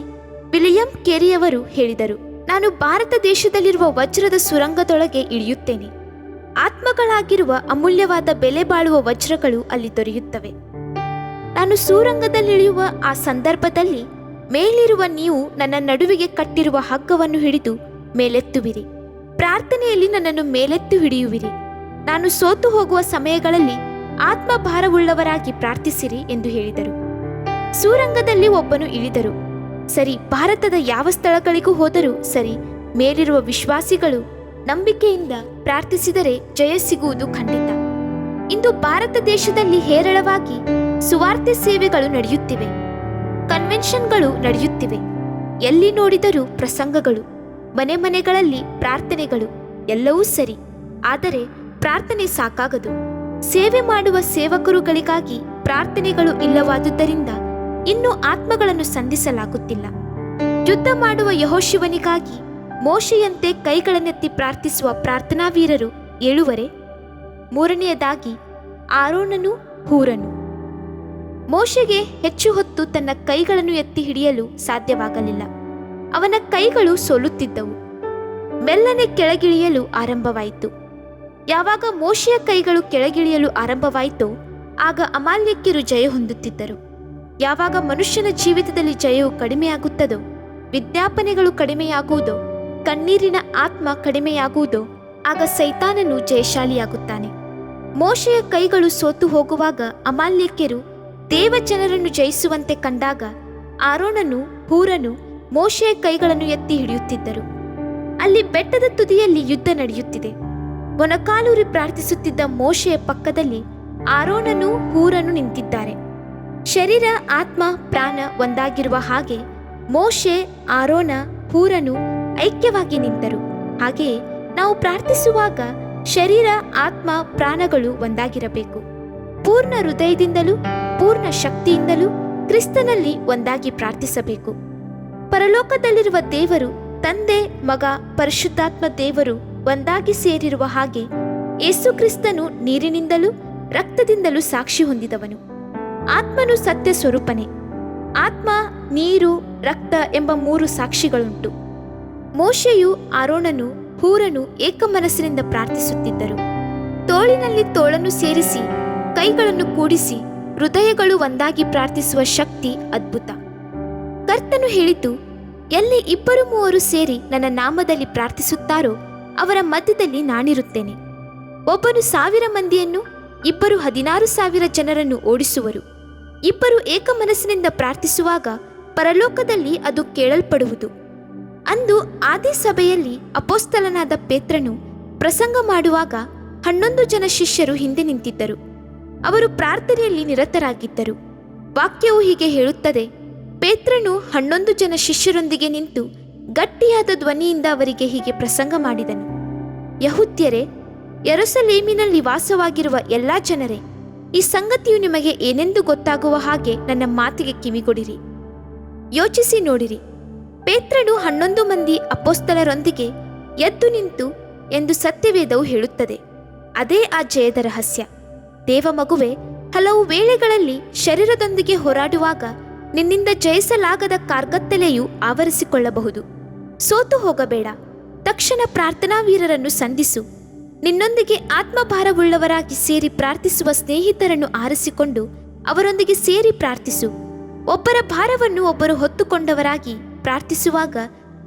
S1: ವಿಲಿಯಂ ಕೇರಿಯವರು ಹೇಳಿದರು, ನಾನು ಭಾರತ ದೇಶದಲ್ಲಿರುವ ವಜ್ರದ ಸುರಂಗದೊಳಗೆ ಇಳಿಯುತ್ತೇನೆ. ಆತ್ಮಗಳಾಗಿರುವ ಅಮೂಲ್ಯವಾದ ಬೆಲೆ ಬಾಳುವ ವಜ್ರಗಳು ಅಲ್ಲಿ ದೊರೆಯುತ್ತವೆ. ನಾನು ಸುರಂಗದಲ್ಲಿಳಿಯುವ ಆ ಸಂದರ್ಭದಲ್ಲಿ ಮೇಲಿರುವ ನೀವು ನನ್ನ ನಡುವಿಗೆ ಕಟ್ಟಿರುವ ಹಗ್ಗವನ್ನು ಹಿಡಿದು ಮೇಲೆತ್ತುವಿರಿ. ಪ್ರಾರ್ಥನೆಯಲ್ಲಿ ನನ್ನನ್ನು ಮೇಲೆತ್ತು ಹಿಡಿಯುವಿರಿ. ನಾನು ಸೋತು ಹೋಗುವ ಸಮಯಗಳಲ್ಲಿ ಆತ್ಮಭಾರವುಳ್ಳವರಾಗಿ ಪ್ರಾರ್ಥಿಸಿರಿ ಎಂದು ಹೇಳಿದರು. ಸುರಂಗದಲ್ಲಿ ಒಬ್ಬನು ಇಳಿದರು. ಸರಿ, ಭಾರತದ ಯಾವ ಸ್ಥಳಗಳಿಗೂ ಹೋದರೂ ಸರಿ, ಮೇಲಿರುವ ವಿಶ್ವಾಸಿಗಳು ನಂಬಿಕೆಯಿಂದ ಪ್ರಾರ್ಥಿಸಿದರೆ ಜಯ ಸಿಗುವುದು ಖಂಡಿತ. ಇಂದು ಭಾರತ ದೇಶದಲ್ಲಿ ಹೇರಳವಾಗಿ ಸುವಾರ್ತೆ ಸೇವೆಗಳು ನಡೆಯುತ್ತಿವೆ. ಕನ್ವೆನ್ಷನ್ಗಳು ನಡೆಯುತ್ತಿವೆ. ಎಲ್ಲಿ ನೋಡಿದರೂ ಪ್ರಸಂಗಗಳು, ಮನೆ ಮನೆಗಳಲ್ಲಿ ಪ್ರಾರ್ಥನೆಗಳು. ಎಲ್ಲವೂ ಸರಿ, ಆದರೆ ಪ್ರಾರ್ಥನೆ ಸಾಕಾಗದು. ಸೇವೆ ಮಾಡುವ ಸೇವಕರುಗಳಿಗಾಗಿ ಪ್ರಾರ್ಥನೆಗಳು ಇಲ್ಲವಾದುದರಿಂದ ಇನ್ನೂ ಆತ್ಮಗಳನ್ನು ಸಂಧಿಸಲಾಗುತ್ತಿಲ್ಲ. ಯುದ್ಧ ಮಾಡುವ ಯೆಹೋಶುವನಿಗಾಗಿ ಮೋಶೆಯಂತೆ ಕೈಗಳನ್ನೆತ್ತಿ ಪ್ರಾರ್ಥಿಸುವ ಪ್ರಾರ್ಥನಾ ವೀರರು ಏಳುವರೆ. ಮೂರನೆಯದಾಗಿ ಆರೋನನು ಹೂರನು. ಮೋಶೆಗೆ ಹೆಚ್ಚು ಹೊತ್ತು ತನ್ನ ಕೈಗಳನ್ನು ಎತ್ತಿ ಹಿಡಿಯಲು ಸಾಧ್ಯವಾಗಲಿಲ್ಲ. ಅವನ ಕೈಗಳು ಸೋಲುತ್ತಿದ್ದವು. ಮೆಲ್ಲನೆ ಕೆಳಗಿಳಿಯಲು ಆರಂಭವಾಯಿತು. ಯಾವಾಗ ಮೋಶೆಯ ಕೈಗಳು ಕೆಳಗಿಳಿಯಲು ಆರಂಭವಾಯಿತೋ ಆಗ ಅಮಾಲ್ಯಕ್ಯರು ಜಯ ಹೊಂದುತ್ತಿದ್ದರು. ಯಾವಾಗ ಮನುಷ್ಯನ ಜೀವಿತದಲ್ಲಿ ಜಯವು ಕಡಿಮೆಯಾಗುತ್ತದೋ, ವಿಜ್ಞಾಪನೆಗಳು ಕಡಿಮೆಯಾಗುವುದೋ, ಕಣ್ಣೀರಿನ ಆತ್ಮ ಕಡಿಮೆಯಾಗುವುದೋ, ಆಗ ಸೈತಾನನು ಜಯಶಾಲಿಯಾಗುತ್ತಾನೆ. ಮೋಶೆಯ ಕೈಗಳು ಸೋತು ಹೋಗುವಾಗ ಅಮಾಲ್ಯಕ್ಯರು ದೇವಜನರನ್ನು ಜಯಿಸುವಂತೆ ಕಂಡಾಗ ಆರೋನನು ಹೂರನು ಮೋಶೆಯ ಕೈಗಳನ್ನು ಎತ್ತಿ ಹಿಡಿಯುತ್ತಿದ್ದರು. ಅಲ್ಲಿ ಬೆಟ್ಟದ ತುದಿಯಲ್ಲಿ ಯುದ್ಧ ನಡೆಯುತ್ತಿದೆ. ಮೊಣಕಾಲೂರಿ ಪ್ರಾರ್ಥಿಸುತ್ತಿದ್ದ ಮೋಶೆಯ ಪಕ್ಕದಲ್ಲಿ ಆರೋನನು ಹೂರನು ನಿಂತಿದ್ದಾರೆ. ಶರೀರ ಆತ್ಮ ಪ್ರಾಣ ಒಂದಾಗಿರುವ ಹಾಗೆ ಮೋಶೆ, ಆರೋನ, ಹೂರನು ಐಕ್ಯವಾಗಿ ನಿಂತರು. ಹಾಗೆಯೇ ನಾವು ಪ್ರಾರ್ಥಿಸುವಾಗ ಶರೀರ ಆತ್ಮ ಪ್ರಾಣಗಳು ಒಂದಾಗಿರಬೇಕು. ಪೂರ್ಣ ಹೃದಯದಿಂದಲೂ ಪೂರ್ಣ ಶಕ್ತಿಯಿಂದಲೂ ಕ್ರಿಸ್ತನಲ್ಲಿ ಒಂದಾಗಿ ಪ್ರಾರ್ಥಿಸಬೇಕು. ಪರಲೋಕದಲ್ಲಿರುವ ದೇವರು ತಂದೆ, ಮಗ, ಪರಿಶುದ್ಧಾತ್ಮ ದೇವರು ಒಂದಾಗಿ ಸೇರಿರುವ ಹಾಗೆ ಯೇಸು ಕ್ರಿಸ್ತನು ನೀರಿನಿಂದಲೂ ರಕ್ತದಿಂದಲೂ ಸಾಕ್ಷಿ ಹೊಂದಿದವನು. ಆತ್ಮನು ಸತ್ಯ ಸ್ವರೂಪನೇ. ಆತ್ಮ, ನೀರು, ರಕ್ತ ಎಂಬ 3 ಸಾಕ್ಷಿಗಳುಂಟು. ಮೋಶೆಯು, ಆರೋನನು, ಹೂರನು ಏಕಮನಸ್ಸಿನಿಂದ ಪ್ರಾರ್ಥಿಸುತ್ತಿದ್ದರು. ತೋಳಿನಲ್ಲಿ ತೋಳನ್ನು ಸೇರಿಸಿ ಕೈಗಳನ್ನು ಕೂಡಿಸಿ ಹೃದಯಗಳು ಒಂದಾಗಿ ಪ್ರಾರ್ಥಿಸುವ ಶಕ್ತಿ ಅದ್ಭುತ. ಕರ್ತನು ಹೇಳಿತು, ಎಲ್ಲಿ 2-3 ಸೇರಿ ನನ್ನ ನಾಮದಲ್ಲಿ ಪ್ರಾರ್ಥಿಸುತ್ತಾರೋ ಅವರ ಮಧ್ಯದಲ್ಲಿ ನಾನಿರುತ್ತೇನೆ. ಒಬ್ಬನು 1000 ಮಂದಿಯನ್ನು, ಇಬ್ಬರು 16,000 ಜನರನ್ನು ಓಡಿಸುವರು. ಇಬ್ಬರು ಏಕಮನಸ್ಸಿನಿಂದ ಪ್ರಾರ್ಥಿಸುವಾಗ ಪರಲೋಕದಲ್ಲಿ ಅದು ಕೇಳಲ್ಪಡುವುದು. ಅಂದು ಆದಿ ಸಭೆಯಲ್ಲಿ ಅಪೊಸ್ತಲನಾದ ಪೇತ್ರನು ಪ್ರಸಂಗ ಮಾಡುವಾಗ 11 ಜನ ಶಿಷ್ಯರು ಹಿಂದೆ ನಿಂತಿದ್ದರು. ಅವರು ಪ್ರಾರ್ಥನೆಯಲ್ಲಿ ನಿರತರಾಗಿದ್ದರು. ವಾಕ್ಯವು ಹೀಗೆ ಹೇಳುತ್ತದೆ, ಪೇತ್ರನು 11 ಜನ ಶಿಷ್ಯರೊಂದಿಗೆ ನಿಂತು ಗಟ್ಟಿಯಾದ ಧ್ವನಿಯಿಂದ ಅವರಿಗೆ ಹೀಗೆ ಪ್ರಸಂಗ ಮಾಡಿದನು. ಯಹೂದ್ಯರೇ, ಯೆರೂಸಲೇಮಿನಲ್ಲಿ ವಾಸವಾಗಿರುವ ಎಲ್ಲಾ ಜನರೇ, ಈ ಸಂಗತಿಯು ನಿಮಗೆ ಏನೆಂದು ಗೊತ್ತಾಗುವ ಹಾಗೆ ನನ್ನ ಮಾತಿಗೆ ಕಿವಿಗೊಡಿರಿ. ಯೋಚಿಸಿ ನೋಡಿರಿ. ಪೇತ್ರನು 11 ಮಂದಿ ಅಪೊಸ್ತಲರೊಂದಿಗೆ ಎದ್ದು ನಿಂತು ಎಂದು ಸತ್ಯವೇದವು ಹೇಳುತ್ತದೆ. ಅದೇ ಆ ಜಯದ ರಹಸ್ಯ. ದೇವಮಗುವೆ, ಹಲವು ವೇಳೆಗಳಲ್ಲಿ ಶರೀರದೊಂದಿಗೆ ಹೋರಾಡುವಾಗ ನಿನ್ನಿಂದ ಜಯಿಸಲಾಗದ ಕಾರ್ಗತ್ತಲೆಯು ಆವರಿಸಿಕೊಳ್ಳಬಹುದು. ಸೋತು ಹೋಗಬೇಡ. ತಕ್ಷಣ ಪ್ರಾರ್ಥನಾ ವೀರರನ್ನು ಸಂಧಿಸು. ನಿನ್ನೊಂದಿಗೆ ಆತ್ಮಭಾರವುಳ್ಳವರಾಗಿ ಸೇರಿ ಪ್ರಾರ್ಥಿಸುವ ಸ್ನೇಹಿತರನ್ನು ಆರಿಸಿಕೊಂಡು ಅವರೊಂದಿಗೆ ಸೇರಿ ಪ್ರಾರ್ಥಿಸು. ಒಬ್ಬರ ಭಾರವನ್ನು ಒಬ್ಬರು ಹೊತ್ತುಕೊಂಡವರಾಗಿ ಪ್ರಾರ್ಥಿಸುವಾಗ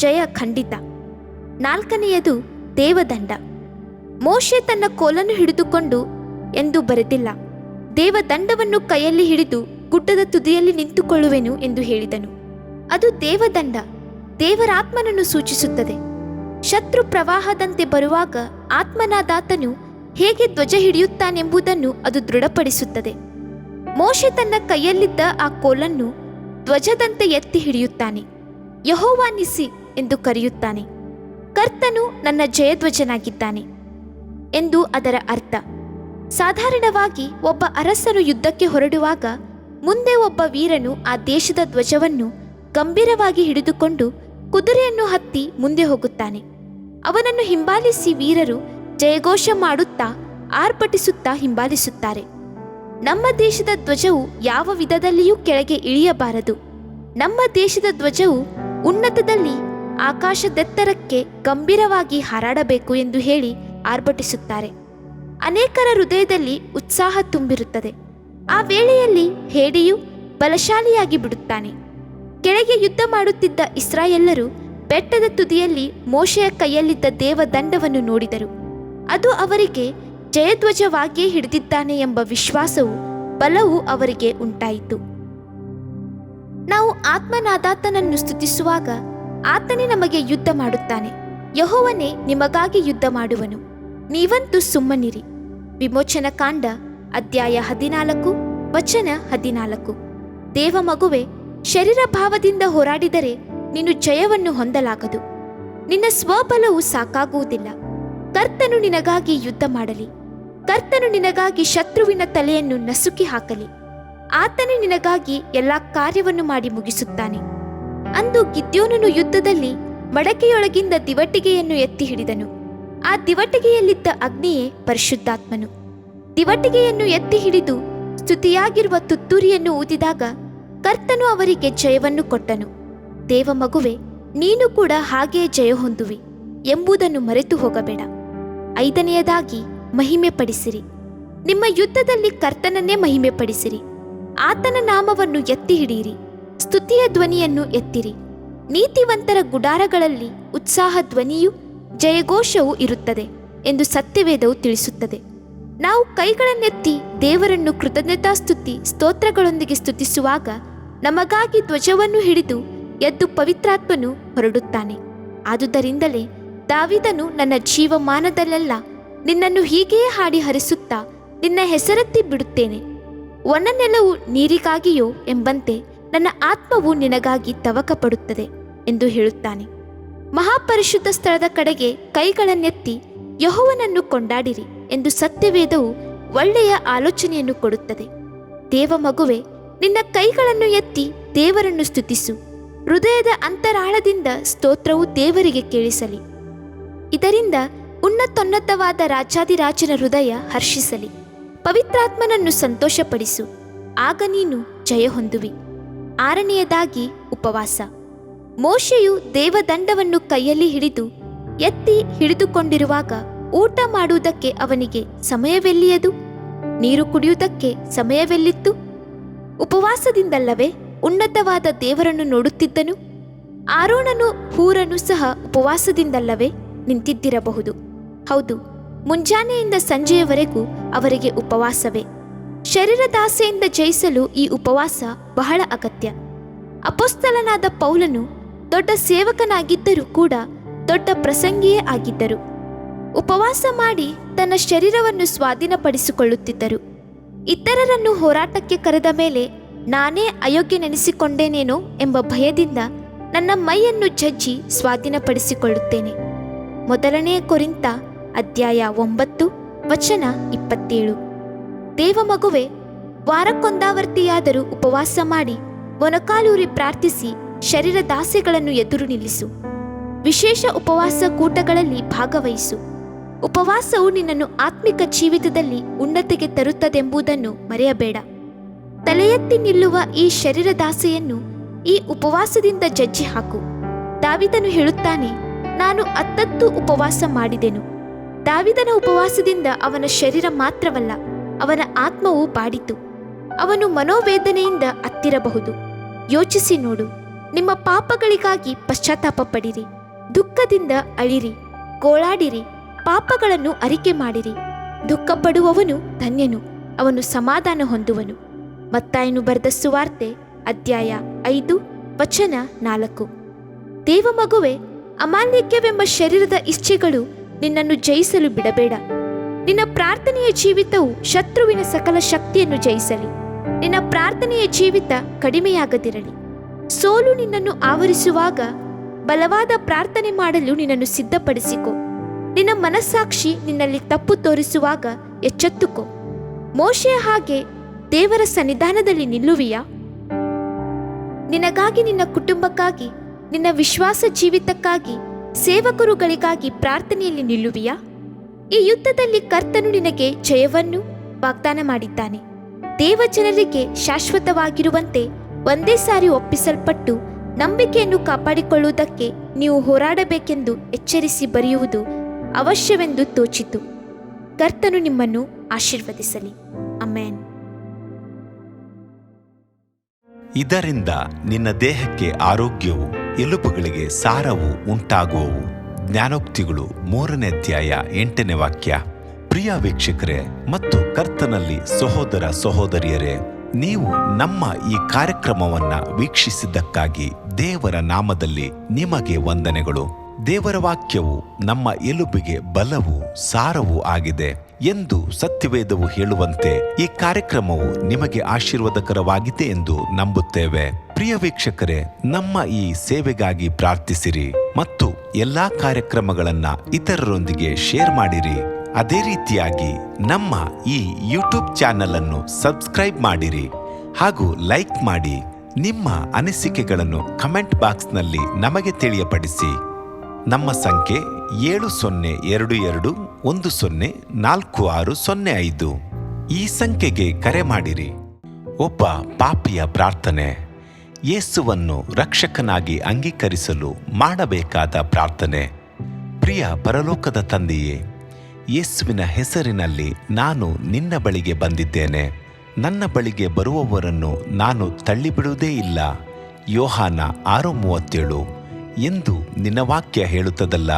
S1: ಜಯ ಖಂಡಿತ. 4ನೆಯದು ದೇವದಂಡ. ಮೋಶೆ ತನ್ನ ಕೋಲನ್ನು ಹಿಡಿದುಕೊಂಡು ಎಂದು ಬರೆದಿಲ್ಲ, ದೇವದಂಡವನ್ನು ಕೈಯಲ್ಲಿ ಹಿಡಿದು ಗುಡ್ಡದ ತುದಿಯಲ್ಲಿ ನಿಂತುಕೊಳ್ಳುವೆನು ಎಂದು ಹೇಳಿದನು. ಅದು ದೇವದಂಡ ದೇವರಾತ್ಮನನ್ನು ಸೂಚಿಸುತ್ತದೆ. ಶತ್ರು ಪ್ರವಾಹದಂತೆ ಬರುವಾಗ ಆತ್ಮನಾದಾತನು ಹೇಗೆ ಧ್ವಜ ಹಿಡಿಯುತ್ತಾನೆಂಬುದನ್ನು ಅದು ದೃಢಪಡಿಸುತ್ತದೆ. ಮೋಶೆ ತನ್ನ ಕೈಯಲ್ಲಿದ್ದ ಆ ಕೋಲನ್ನು ಧ್ವಜದಂತೆ ಎತ್ತಿ ಹಿಡಿಯುತ್ತಾನೆ. ಯೆಹೋವ ನಿಸಿ ಎಂದು ಕರೆಯುತ್ತಾನೆ. ಕರ್ತನು ನನ್ನ ಜಯಧ್ವಜನಾಗಿದ್ದಾನೆ ಎಂದು ಅದರ ಅರ್ಥ. ಸಾಧಾರಣವಾಗಿ ಒಬ್ಬ ಅರಸನು ಯುದ್ಧಕ್ಕೆ ಹೊರಡುವಾಗ ಮುಂದೆ ಒಬ್ಬ ವೀರನು ಆ ದೇಶದ ಧ್ವಜವನ್ನು ಗಂಭೀರವಾಗಿ ಹಿಡಿದುಕೊಂಡು ಕುದುರೆಯನ್ನು ಹತ್ತಿ ಮುಂದೆ ಹೋಗುತ್ತಾನೆ. ಅವನನ್ನು ಹಿಂಬಾಲಿಸಿ ವೀರರು ಜಯಘೋಷ ಮಾಡುತ್ತಾ ಆರ್ಭಟಿಸುತ್ತಾ ಹಿಂಬಾಲಿಸುತ್ತಾರೆ. ನಮ್ಮ ದೇಶದ ಧ್ವಜವು ಯಾವ ವಿಧದಲ್ಲಿಯೂ ಕೆಳಗೆ ಇಳಿಯಬಾರದು. ನಮ್ಮ ದೇಶದ ಧ್ವಜವು ಉನ್ನತದಲ್ಲಿ ಆಕಾಶದೆತ್ತರಕ್ಕೆ ಗಂಭೀರವಾಗಿ ಹಾರಾಡಬೇಕು ಎಂದು ಹೇಳಿ ಆರ್ಭಟಿಸುತ್ತಾರೆ. ಅನೇಕರ ಹೃದಯದಲ್ಲಿ ಉತ್ಸಾಹ ತುಂಬಿರುತ್ತದೆ. ಆ ವೇಳೆಯಲ್ಲಿ ಹೇಡಿಯು ಬಲಶಾಲಿಯಾಗಿ ಬಿಡುತ್ತಾನೆ. ಕೆಳಗೆ ಯುದ್ಧ ಮಾಡುತ್ತಿದ್ದ ಇಸ್ರಾಯೇಲ್ಯರು ಬೆಟ್ಟದ ತುದಿಯಲ್ಲಿ ಮೋಶೆಯ ಕೈಯಲ್ಲಿದ್ದ ದೇವದಂಡವನ್ನು ನೋಡಿದರು. ಅದು ಅವರಿಗೆ ಜಯಧ್ವಜವಾಗಿಯೇ ಹಿಡಿದಿದ್ದಾನೆ ಎಂಬ ವಿಶ್ವಾಸವು ಬಲವು ಅವರಿಗೆ ಉಂಟಾಯಿತು. ನಾವು ಆತ್ಮನಾದಾತನನ್ನು ಸ್ತುತಿಸುವಾಗ ಆತನೇ ನಮಗೆ ಯುದ್ಧ ಮಾಡುತ್ತಾನೆ. ಯೆಹೋವನೇ ನಿಮಗಾಗಿ ಯುದ್ಧ ಮಾಡುವನು, ನೀವಂತೂ ಸುಮ್ಮನಿರಿ. ವಿಮೋಚನ ಕಾಂಡ ಅಧ್ಯಾಯ 14 ವಚನ 14. ದೇವ ಮಗುವೆ, ಶರೀರ ಭಾವದಿಂದ ಹೋರಾಡಿದರೆ ನೀನು ಜಯವನ್ನು ಹೊಂದಲಾಗದು. ನಿನ್ನ ಸ್ವಬಲವು ಸಾಕಾಗುವುದಿಲ್ಲ. ಕರ್ತನು ನಿನಗಾಗಿ ಯುದ್ಧ ಮಾಡಲಿ. ಕರ್ತನು ನಿನಗಾಗಿ ಶತ್ರುವಿನ ತಲೆಯನ್ನು ನಸುಕಿ ಹಾಕಲಿ. ಆತನೇ ನಿನಗಾಗಿ ಎಲ್ಲ ಕಾರ್ಯವನ್ನು ಮಾಡಿ ಮುಗಿಸುತ್ತಾನೆ. ಅಂದು ಗಿದ್ಯೋನನು ಯುದ್ಧದಲ್ಲಿ ಮಡಕೆಯೊಳಗಿಂದ ದಿವಟಿಗೆಯನ್ನು ಎತ್ತಿ ಹಿಡಿದನು. ಆ ದಿವಟಿಗೆಯಲ್ಲಿದ್ದ ಅಗ್ನಿಯೇ ಪರಿಶುದ್ಧಾತ್ಮನು. ದಿವಟಿಗೆಯನ್ನು ಎತ್ತಿ ಹಿಡಿದು ಸ್ತುತಿಯಾಗಿರುವ ತುತ್ತೂರಿಯನ್ನು ಊದಿದಾಗ ಕರ್ತನು ಅವರಿಗೆ ಜಯವನ್ನು ಕೊಟ್ಟನು. ದೇವ ಮಗುವೆ, ನೀನು ಕೂಡ ಹಾಗೆಯೇ ಜಯ ಹೊಂದುವಿ ಎಂಬುದನ್ನು ಮರೆತು ಹೋಗಬೇಡ. 5ನೆಯದಾಗಿ ಮಹಿಮೆ ಪಡಿಸಿರಿ. ನಿಮ್ಮ ಯುದ್ಧದಲ್ಲಿ ಕರ್ತನನ್ನೇ ಮಹಿಮೆ ಪಡಿಸಿರಿ. ಆತನ ನಾಮವನ್ನು ಎತ್ತಿ ಹಿಡಿಯಿರಿ. ಸ್ತುತಿಯ ಧ್ವನಿಯನ್ನು ಎತ್ತಿರಿ. ನೀತಿವಂತರ ಗುಡಾರಗಳಲ್ಲಿ ಉತ್ಸಾಹ ಧ್ವನಿಯೂ ಜಯಘೋಷವೂ ಇರುತ್ತದೆ ಎಂದು ಸತ್ಯವೇದವು ತಿಳಿಸುತ್ತದೆ. ನಾವು ಕೈಗಳನ್ನೆತ್ತಿ ದೇವರನ್ನು ಕೃತಜ್ಞತಾಸ್ತುತಿ ಸ್ತೋತ್ರಗಳೊಂದಿಗೆ ಸ್ತುತಿಸುವಾಗ ನಮಗಾಗಿ ಧ್ವಜವನ್ನು ಹಿಡಿದು ಎದ್ದು ಪವಿತ್ರಾತ್ಮನು ಹೊರಡುತ್ತಾನೆ. ಆದುದರಿಂದಲೇ ದಾವೀದನು ನನ್ನ ಜೀವಮಾನದಲ್ಲೆಲ್ಲ ನಿನ್ನನ್ನು ಹೀಗೆಯೇ ಹಾಡಿ ಹರಿಸುತ್ತಾ ನಿನ್ನ ಹೆಸರೆತ್ತಿ ಬಿಡುತ್ತೇನೆ. ಒಣ ನೆಲವು ನೀರಿಗಾಗಿಯೋ ಎಂಬಂತೆ ನನ್ನ ಆತ್ಮವು ನಿನಗಾಗಿ ತವಕ ಪಡುತ್ತದೆ ಎಂದು ಹೇಳುತ್ತಾನೆ. ಮಹಾಪರಿಶುದ್ಧ ಸ್ಥಳದ ಕಡೆಗೆ ಕೈಗಳನ್ನೆತ್ತಿ ಯೆಹೋವನನ್ನು ಕೊಂಡಾಡಿರಿ ಎಂದು ಸತ್ಯವೇದವು ಒಳ್ಳೆಯ ಆಲೋಚನೆಯನ್ನು ಕೊಡುತ್ತದೆ. ದೇವ ಮಗುವೆ, ನಿನ್ನ ಕೈಗಳನ್ನು ಎತ್ತಿ ದೇವರನ್ನು ಸ್ತುತಿಸು. ಹೃದಯದ ಅಂತರಾಳದಿಂದ ಸ್ತೋತ್ರವು ದೇವರಿಗೆ ಕೇಳಿಸಲಿ. ಇದರಿಂದ ಉನ್ನತೋನ್ನತವಾದ ರಾಜಾದಿರಾಜನ ಹೃದಯ ಹರ್ಷಿಸಲಿ. ಪವಿತ್ರಾತ್ಮನನ್ನು ಸಂತೋಷಪಡಿಸು, ಆಗ ನೀನು ಜಯ ಹೊಂದುವಿ. 6ನೆಯದಾಗಿ ಉಪವಾಸ. ಮೋಶೆಯು ದೇವದಂಡವನ್ನು ಕೈಯಲ್ಲಿ ಹಿಡಿದು ಎತ್ತಿ ಹಿಡಿದುಕೊಂಡಿರುವಾಗ ಊಟ ಮಾಡುವುದಕ್ಕೆ ಅವನಿಗೆ ಸಮಯವೆಲ್ಲಿಯದು? ನೀರು ಕುಡಿಯುವುದಕ್ಕೆ ಸಮಯವೆಲ್ಲಿತ್ತು? ಉಪವಾಸದಿಂದಲ್ಲವೇ ಉನ್ನತವಾದ ದೇವರನ್ನು ನೋಡುತ್ತಿದ್ದನು? ಆರೋನನು ಹೂರನು ಸಹ ಉಪವಾಸದಿಂದಲ್ಲವೇ ನಿಂತಿದ್ದಿರಬಹುದು. ಹೌದು, ಮುಂಜಾನೆಯಿಂದ ಸಂಜೆಯವರೆಗೂ ಅವರಿಗೆ ಉಪವಾಸವೇ. ಶರೀರದಾಸೆಯಿಂದ ಜಯಿಸಲು ಈ ಉಪವಾಸ ಬಹಳ ಅಗತ್ಯ. ಅಪೊಸ್ತಲನಾದ ಪೌಲನು ದೊಡ್ಡ ಸೇವಕನಾಗಿದ್ದರೂ ಕೂಡ ದೊಡ್ಡ ಪ್ರಸಂಗಿಯೇ ಆಗಿದ್ದರು. ಉಪವಾಸ ಮಾಡಿ ತನ್ನ ಶರೀರವನ್ನು ಸ್ವಾಧೀನಪಡಿಸಿಕೊಳ್ಳುತ್ತಿದ್ದರು. ಇತರರನ್ನು ಹೋರಾಟಕ್ಕೆ ಕರೆದ ಮೇಲೆ ನಾನೇ ಅಯೋಗ್ಯನೆನಿಸಿಕೊಂಡೇನೇನೋ ಎಂಬ ಭಯದಿಂದ ನನ್ನ ಮೈಯನ್ನು ಜಜ್ಜಿ ಸ್ವಾಧೀನಪಡಿಸಿಕೊಳ್ಳುತ್ತೇನೆ. 1 ಕೊರಿಂಥ ಅಧ್ಯಾಯ 9 ವಚನ 27. ದೇವ ಮಗುವೆ, ವಾರಕ್ಕೊಂದಾವರ್ತಿಯಾದರೂ ಉಪವಾಸ ಮಾಡಿ ಮೊಣಕಾಲೂರಿ ಪ್ರಾರ್ಥಿಸಿ ಶರೀರದಾಸೆಗಳನ್ನು ಎದುರು ನಿಲ್ಲಿಸು. ವಿಶೇಷ ಉಪವಾಸ ಕೂಟಗಳಲ್ಲಿ ಭಾಗವಹಿಸು. ಉಪವಾಸವು ನಿನ್ನನ್ನು ಆತ್ಮಿಕ ಜೀವಿತದಲ್ಲಿ ಉನ್ನತಿಗೆ ತರುತ್ತದೆಂಬುದನ್ನು ಮರೆಯಬೇಡ. ತಲೆ ಎತ್ತಿ ನಿಲ್ಲುವ ಈ ಶರೀರದಾಸೆಯನ್ನು ಈ ಉಪವಾಸದಿಂದ ಜಜ್ಜಿ ಹಾಕು. ದಾವೀದನು ಹೇಳುತ್ತಾನೆ, ನಾನು 10 ಉಪವಾಸ ಮಾಡಿದೆನು. ದಾವೀದನ ಉಪವಾಸದಿಂದ ಅವನ ಶರೀರ ಮಾತ್ರವಲ್ಲ, ಅವನ ಆತ್ಮವು ಬಾಡಿತು. ಅವನು ಮನೋವೇದನೆಯಿಂದ ಅತ್ತಿರಬಹುದು. ಯೋಚಿಸಿ ನೋಡು. ನಿಮ್ಮ ಪಾಪಗಳಿಗಾಗಿ ಪಶ್ಚಾತ್ತಾಪ ಪಡಿರಿ, ದುಃಖದಿಂದ ಅಳಿರಿ, ಗೋಳಾಡಿರಿ, ಪಾಪಗಳನ್ನು ಅರಿಕೆ ಮಾಡಿರಿ. ದುಃಖಪಡುವವನು ಧನ್ಯನು, ಅವನು ಸಮಾಧಾನ ಹೊಂದುವನು. ಮತ್ತಾಯನು ಬರೆದ ಸುವಾರ್ತೆ ಅಧ್ಯಾಯ 5 ವಚನ 4. ದೇವಮಗುವೆ, ಅಮಾಲ್ಯಕ್ಯವೆಂಬ ಶರೀರದ ಇಚ್ಛೆಗಳು ನಿನ್ನನ್ನು ಜಯಿಸಲು ಬಿಡಬೇಡ. ನಿನ್ನ ಪ್ರಾರ್ಥನೆಯ ಜೀವಿತವು ಶತ್ರುವಿನ ಸಕಲ ಶಕ್ತಿಯನ್ನು ಜಯಿಸಲಿ. ನಿನ್ನ ಪ್ರಾರ್ಥನೆಯ ಜೀವಿತ ಕಡಿಮೆಯಾಗದಿರಲಿ. ಸೋಲು ನಿನ್ನನ್ನು ಆವರಿಸುವಾಗ ಬಲವಾದ ಪ್ರಾರ್ಥನೆ ಮಾಡಲು ನಿನ್ನನ್ನು ಸಿದ್ಧಪಡಿಸಿಕೊ. ನಿನ್ನ ಮನಸ್ಸಾಕ್ಷಿ ನಿನ್ನಲ್ಲಿ ತಪ್ಪು ತೋರಿಸುವಾಗ ಎಚ್ಚೆತ್ತುಕೋ. ಮೋಶೆಯ ಹಾಗೆ ದೇವರ ಸನ್ನಿಧಾನದಲ್ಲಿ ನಿಲ್ಲುವಿಯಾ? ನಿನಗಾಗಿ, ನಿನ್ನ ಕುಟುಂಬಕ್ಕಾಗಿ, ನಿನ್ನ ವಿಶ್ವಾಸ ಜೀವಿತಕ್ಕಾಗಿ, ಸೇವಕರುಗಳಿಗಾಗಿ ಪ್ರಾರ್ಥನೆಯಲ್ಲಿ ನಿಲ್ಲುವಿಯಾ? ಈ ಯುದ್ಧದಲ್ಲಿ ಕರ್ತನು ನಿನಗೆ ಜಯವನ್ನು ವಾಗ್ದಾನ ಮಾಡಿದ್ದಾನೆ. ದೇವಜನರಿಗೆ ಶಾಶ್ವತವಾಗಿರುವಂತೆ ಒಂದೇ ಸಾರಿ ಒಪ್ಪಿಸಲ್ಪಟ್ಟು ನಂಬಿಕೆಯನ್ನು ಕಾಪಾಡಿಕೊಳ್ಳುವುದಕ್ಕೆ ನೀವು ಹೋರಾಡಬೇಕೆಂದು ಎಚ್ಚರಿಸಿ ಬರೆಯುವುದು ಅವಶ್ಯವೆಂದು ತೋಚಿತು. ಕರ್ತನು ನಿಮ್ಮನ್ನು ಆಶೀರ್ವದಿಸಲಿ. ಆಮೆನ್.
S2: ಇದರಿಂದ ನಿನ್ನ ದೇಹಕ್ಕೆ ಆರೋಗ್ಯವು, ಎಲುಬುಗಳಿಗೆ ಸಾರವು ಉಂಟಾಗುವವು. ಜ್ಞಾನೋಕ್ತಿಗಳು 3ನೇ ಅಧ್ಯಾಯ 8ನೇ ವಾಕ್ಯ. ಪ್ರಿಯ ವೀಕ್ಷಕರೇ ಮತ್ತು ಕರ್ತನಲ್ಲಿ ಸಹೋದರ ಸಹೋದರಿಯರೇ, ನೀವು ನಮ್ಮ ಈ ಕಾರ್ಯಕ್ರಮವನ್ನ ವೀಕ್ಷಿಸಿದ್ದಕ್ಕಾಗಿ ದೇವರ ನಾಮದಲ್ಲಿ ನಿಮಗೆ ವಂದನೆಗಳು. ದೇವರ ವಾಕ್ಯವು ನಮ್ಮ ಎಲುಬಿಗೆ ಬಲವೂ ಸಾರವೂ ಆಗಿದೆ ಎಂದು ಸತ್ಯವೇದವು ಹೇಳುವಂತೆ ಈ ಕಾರ್ಯಕ್ರಮವು ನಿಮಗೆ ಆಶೀರ್ವಾದಕರವಾಗಿದೆ ಎಂದು ನಂಬುತ್ತೇವೆ. ಪ್ರಿಯ ವೀಕ್ಷಕರೇ, ನಮ್ಮ ಈ ಸೇವೆಗಾಗಿ ಪ್ರಾರ್ಥಿಸಿರಿ ಮತ್ತು ಎಲ್ಲಾ ಕಾರ್ಯಕ್ರಮಗಳನ್ನ ಇತರರೊಂದಿಗೆ ಶೇರ್ ಮಾಡಿರಿ. ಅದೇ ರೀತಿಯಾಗಿ ನಮ್ಮ ಈ ಯೂಟ್ಯೂಬ್ ಚಾನೆಲ್ ಅನ್ನು ಸಬ್ಸ್ಕ್ರೈಬ್ ಮಾಡಿರಿ ಹಾಗೂ ಲೈಕ್ ಮಾಡಿ. ನಿಮ್ಮ ಅನಿಸಿಕೆಗಳನ್ನು ಕಮೆಂಟ್ ಬಾಕ್ಸ್ನಲ್ಲಿ ನಮಗೆ ತಿಳಿಯಪಡಿಸಿ. ನಮ್ಮ ಸಂಖ್ಯೆ 7022104605. ಈ ಸಂಖ್ಯೆಗೆ ಕರೆ ಮಾಡಿರಿ. ಒಬ್ಬ ಪಾಪಿಯ ಪ್ರಾರ್ಥನೆ. ಯೇಸುವನ್ನು ರಕ್ಷಕನಾಗಿ ಅಂಗೀಕರಿಸಲು ಮಾಡಬೇಕಾದ ಪ್ರಾರ್ಥನೆ. ಪ್ರಿಯ ಪರಲೋಕದ ತಂದೆಯೇ, ಯೇಸುವಿನ ಹೆಸರಿನಲ್ಲಿ ನಾನು ನಿನ್ನ ಬಳಿಗೆ ಬಂದಿದ್ದೇನೆ. ನನ್ನ ಬಳಿಗೆ ಬರುವವರನ್ನು ನಾನು ತಳ್ಳಿಬಿಡುವುದೇ ಇಲ್ಲ. ಯೋಹಾನ 6:37 ಎಂದು ನಿನ್ನ ವಾಕ್ಯ ಹೇಳುತ್ತದಲ್ಲ.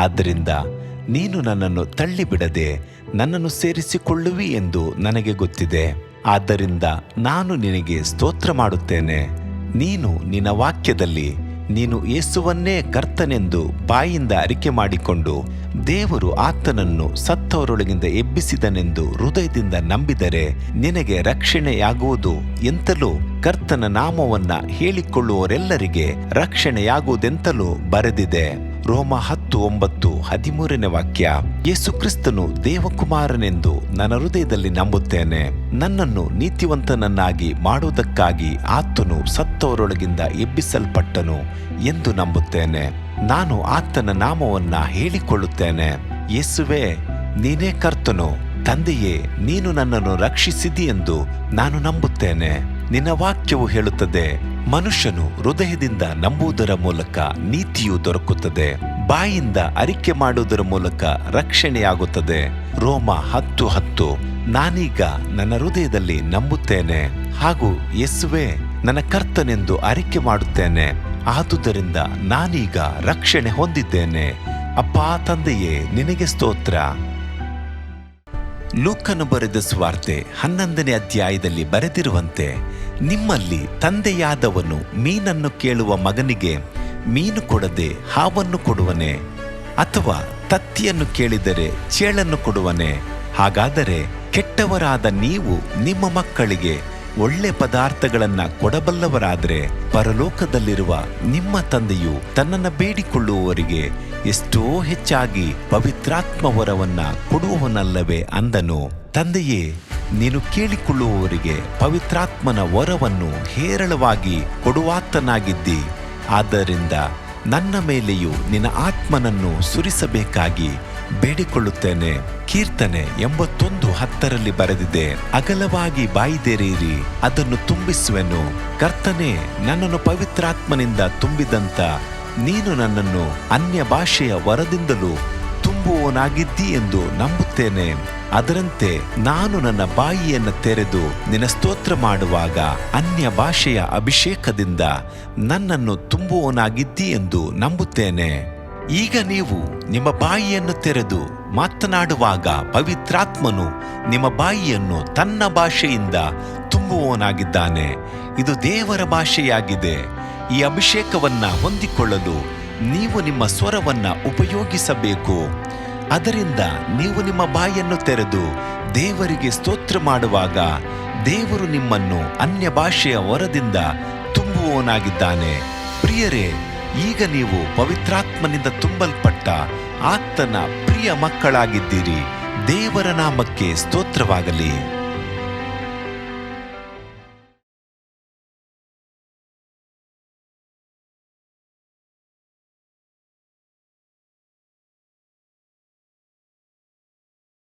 S2: ಆದ್ದರಿಂದ ನೀನು ನನ್ನನ್ನು ತಳ್ಳಿಬಿಡದೆ ನನ್ನನ್ನು ಸೇರಿಸಿಕೊಳ್ಳುವಿ ಎಂದು ನನಗೆ ಗೊತ್ತಿದೆ. ಆದ್ದರಿಂದ ನಾನು ನಿನಗೆ ಸ್ತೋತ್ರ ಮಾಡುತ್ತೇನೆ. ನೀನು ನಿನ್ನ ವಾಕ್ಯದಲ್ಲಿ ನೀನು ಯೇಸುವನ್ನೇ ಕರ್ತನೆಂದು ಬಾಯಿಂದ ಅರಿಕೆ ಮಾಡಿಕೊಂಡು ದೇವರು ಆತನನ್ನು ಸತ್ತವರೊಳಗಿಂದ ಎಬ್ಬಿಸಿದನೆಂದು ಹೃದಯದಿಂದ ನಂಬಿದರೆ ನಿನಗೆ ರಕ್ಷಣೆಯಾಗುವುದು ಎಂತಲೂ, ಕರ್ತನ ನಾಮವನ್ನ ಹೇಳಿಕೊಳ್ಳುವವರೆಲ್ಲರಿಗೆ ರಕ್ಷಣೆಯಾಗುವುದೆಂತಲೂ ಬರೆದಿದೆ. ರೋಮ 10:9-13ನೇ ವಾಕ್ಯ. ಯೇಸು ಕ್ರಿಸ್ತನು ದೇವಕುಮಾರನೆಂದು ನನ್ನ ಹೃದಯದಲ್ಲಿ ನಂಬುತ್ತೇನೆ. ನನ್ನನ್ನು ನೀತಿವಂತನನ್ನಾಗಿ ಮಾಡುವುದಕ್ಕಾಗಿ ಆತನು ಸತ್ತವರೊಳಗಿಂದ ಎಬ್ಬಿಸಲ್ಪಟ್ಟನು ಎಂದು ನಂಬುತ್ತೇನೆ. ನಾನು ಆತನ ನಾಮವನ್ನ ಹೇಳಿಕೊಳ್ಳುತ್ತೇನೆ. ಯೇಸುವೇ, ನೀನೇ ಕರ್ತನು. ತಂದೆಯೇ, ನೀನು ನನ್ನನ್ನು ರಕ್ಷಿಸಿದಿ ಎಂದು ನಾನು ನಂಬುತ್ತೇನೆ. ನಿನ್ನ ವಾಕ್ಯವು ಹೇಳುತ್ತದೆ, ಮನುಷ್ಯನು ಹೃದಯದಿಂದ ನಂಬುವುದರ ಮೂಲಕ ನೀತಿಯು ದೊರಕುತ್ತದೆ, ಬಾಯಿಂದ ಅರಿಕೆ ಮಾಡುವುದರ ಮೂಲಕ ರಕ್ಷಣೆಯಾಗುತ್ತದೆ. ರೋಮ 10:10. ನಾನೀಗ ನನ್ನ ಹೃದಯದಲ್ಲಿ ನಂಬುತ್ತೇನೆ ಹಾಗೂ ಯೇಸುವೇ ನನ್ನ ಕರ್ತನೆಂದು ಅರಿಕೆ ಮಾಡುತ್ತೇನೆ. ಆದುದರಿಂದ ನಾನೀಗ ರಕ್ಷಣೆ ಹೊಂದಿದ್ದೇನೆ. ಅಪ್ಪಾ ತಂದೆಯೇ, ನಿನಗೆ ಸ್ತೋತ್ರ. ಲೂಕನು ಬರೆದ ಸುವಾರ್ತೆ 11ನೇ ಅಧ್ಯಾಯದಲ್ಲಿ ಬರೆದಿರುವಂತೆ, ನಿಮ್ಮಲ್ಲಿ ತಂದೆಯಾದವನು ಮೀನನ್ನು ಕೇಳುವ ಮಗನಿಗೆ ಮೀನು ಕೊಡದೆ ಹಾವನ್ನು ಕೊಡುವನೆ? ಅಥವಾ ತತ್ತಿಯನ್ನು ಕೇಳಿದರೆ ಚೇಳನ್ನು ಕೊಡುವನೆ? ಹಾಗಾದರೆ ಕೆಟ್ಟವರಾದ ನೀವು ನಿಮ್ಮ ಮಕ್ಕಳಿಗೆ ಒಳ್ಳೆ ಪದಾರ್ಥಗಳನ್ನ ಕೊಡಬಲ್ಲವರಾದರೆ ಪರಲೋಕದಲ್ಲಿರುವ ನಿಮ್ಮ ತಂದೆಯು ತನ್ನನ್ನು ಬೇಡಿಕೊಳ್ಳುವವರಿಗೆ ಎಷ್ಟೋ ಹೆಚ್ಚಾಗಿ ಪವಿತ್ರಾತ್ಮ ವರವನ್ನ ಕೊಡುವವನಲ್ಲವೇ ಅಂದನು. ತಂದೆಯೇ, ನೀನು ಕೇಳಿಕೊಳ್ಳುವವರಿಗೆ ಪವಿತ್ರಾತ್ಮನ ವರವನ್ನು ಹೇರಳವಾಗಿ ಕೊಡುವಾತನಾಗಿದ್ದಿ. ಆದ್ದರಿಂದ ನನ್ನ ಮೇಲೆಯೂ ನಿನ್ನ ಆತ್ಮನನ್ನು ಸುರಿಸಬೇಕಾಗಿ ಬೇಡಿಕೊಳ್ಳುತ್ತೇನೆ. ಕೀರ್ತನೆ 81:10 ಬರೆದಿದೆ, ಅಗಲವಾಗಿ ಬಾಯಿದೆರೆಯಿರಿ, ಅದನ್ನು ತುಂಬಿಸುವೆನು. ಕರ್ತನೇ, ನನ್ನನ್ನು ಪವಿತ್ರಾತ್ಮನಿಂದ ತುಂಬಿದಂತ ನೀನು ನನ್ನನ್ನು ಅನ್ಯ ಭಾಷೆಯ ವರದಿಂದಲೂ ತುಂಬುವವನಾಗಿದ್ದಿ ಎಂದು ನಂಬುತ್ತೇನೆ. ಅದರಂತೆ ನಾನು ನನ್ನ ಬಾಯಿಯನ್ನು ತೆರೆದು ನಿನ್ನ ಸ್ತೋತ್ರ ಮಾಡುವಾಗ ಅನ್ಯ ಭಾಷೆಯ ಅಭಿಷೇಕದಿಂದ ನನ್ನನ್ನು ತುಂಬುವವನಾಗಿದ್ದಿ ಎಂದು ನಂಬುತ್ತೇನೆ. ಈಗ ನೀವು ನಿಮ್ಮ ಬಾಯಿಯನ್ನು ತೆರೆದು ಮಾತನಾಡುವಾಗ ಪವಿತ್ರಾತ್ಮನು ನಿಮ್ಮ ಬಾಯಿಯನ್ನು ತನ್ನ ಭಾಷೆಯಿಂದ ತುಂಬುವವನಾಗಿದ್ದಾನೆ. ಇದು ದೇವರ ಭಾಷೆಯಾಗಿದೆ. ಈ ಅಭಿಷೇಕವನ್ನ ಹೊಂದಿಕೊಳ್ಳಲು ನೀವು ನಿಮ್ಮ ಸ್ವರವನ್ನ ಉಪಯೋಗಿಸಬೇಕು. ಅದರಿಂದ ನೀವು ನಿಮ್ಮ ಬಾಯಿಯನ್ನು ತೆರೆದು ದೇವರಿಗೆ ಸ್ತೋತ್ರ ಮಾಡುವಾಗ ದೇವರು ನಿಮ್ಮನ್ನು ಅನ್ಯ ಭಾಷೆಯ ವರದಿಂದ ತುಂಬುವವನಾಗಿದ್ದಾನೆ. ಪ್ರಿಯರೇ, ಈಗ ನೀವು ಪವಿತ್ರಾತ್ಮನಿಂದ ತುಂಬಲ್ಪಟ್ಟ ಆತನ ಪ್ರಿಯ ಮಕ್ಕಳಾಗಿದ್ದೀರಿ. ದೇವರ ನಾಮಕ್ಕೆ ಸ್ತೋತ್ರವಾಗಲಿ.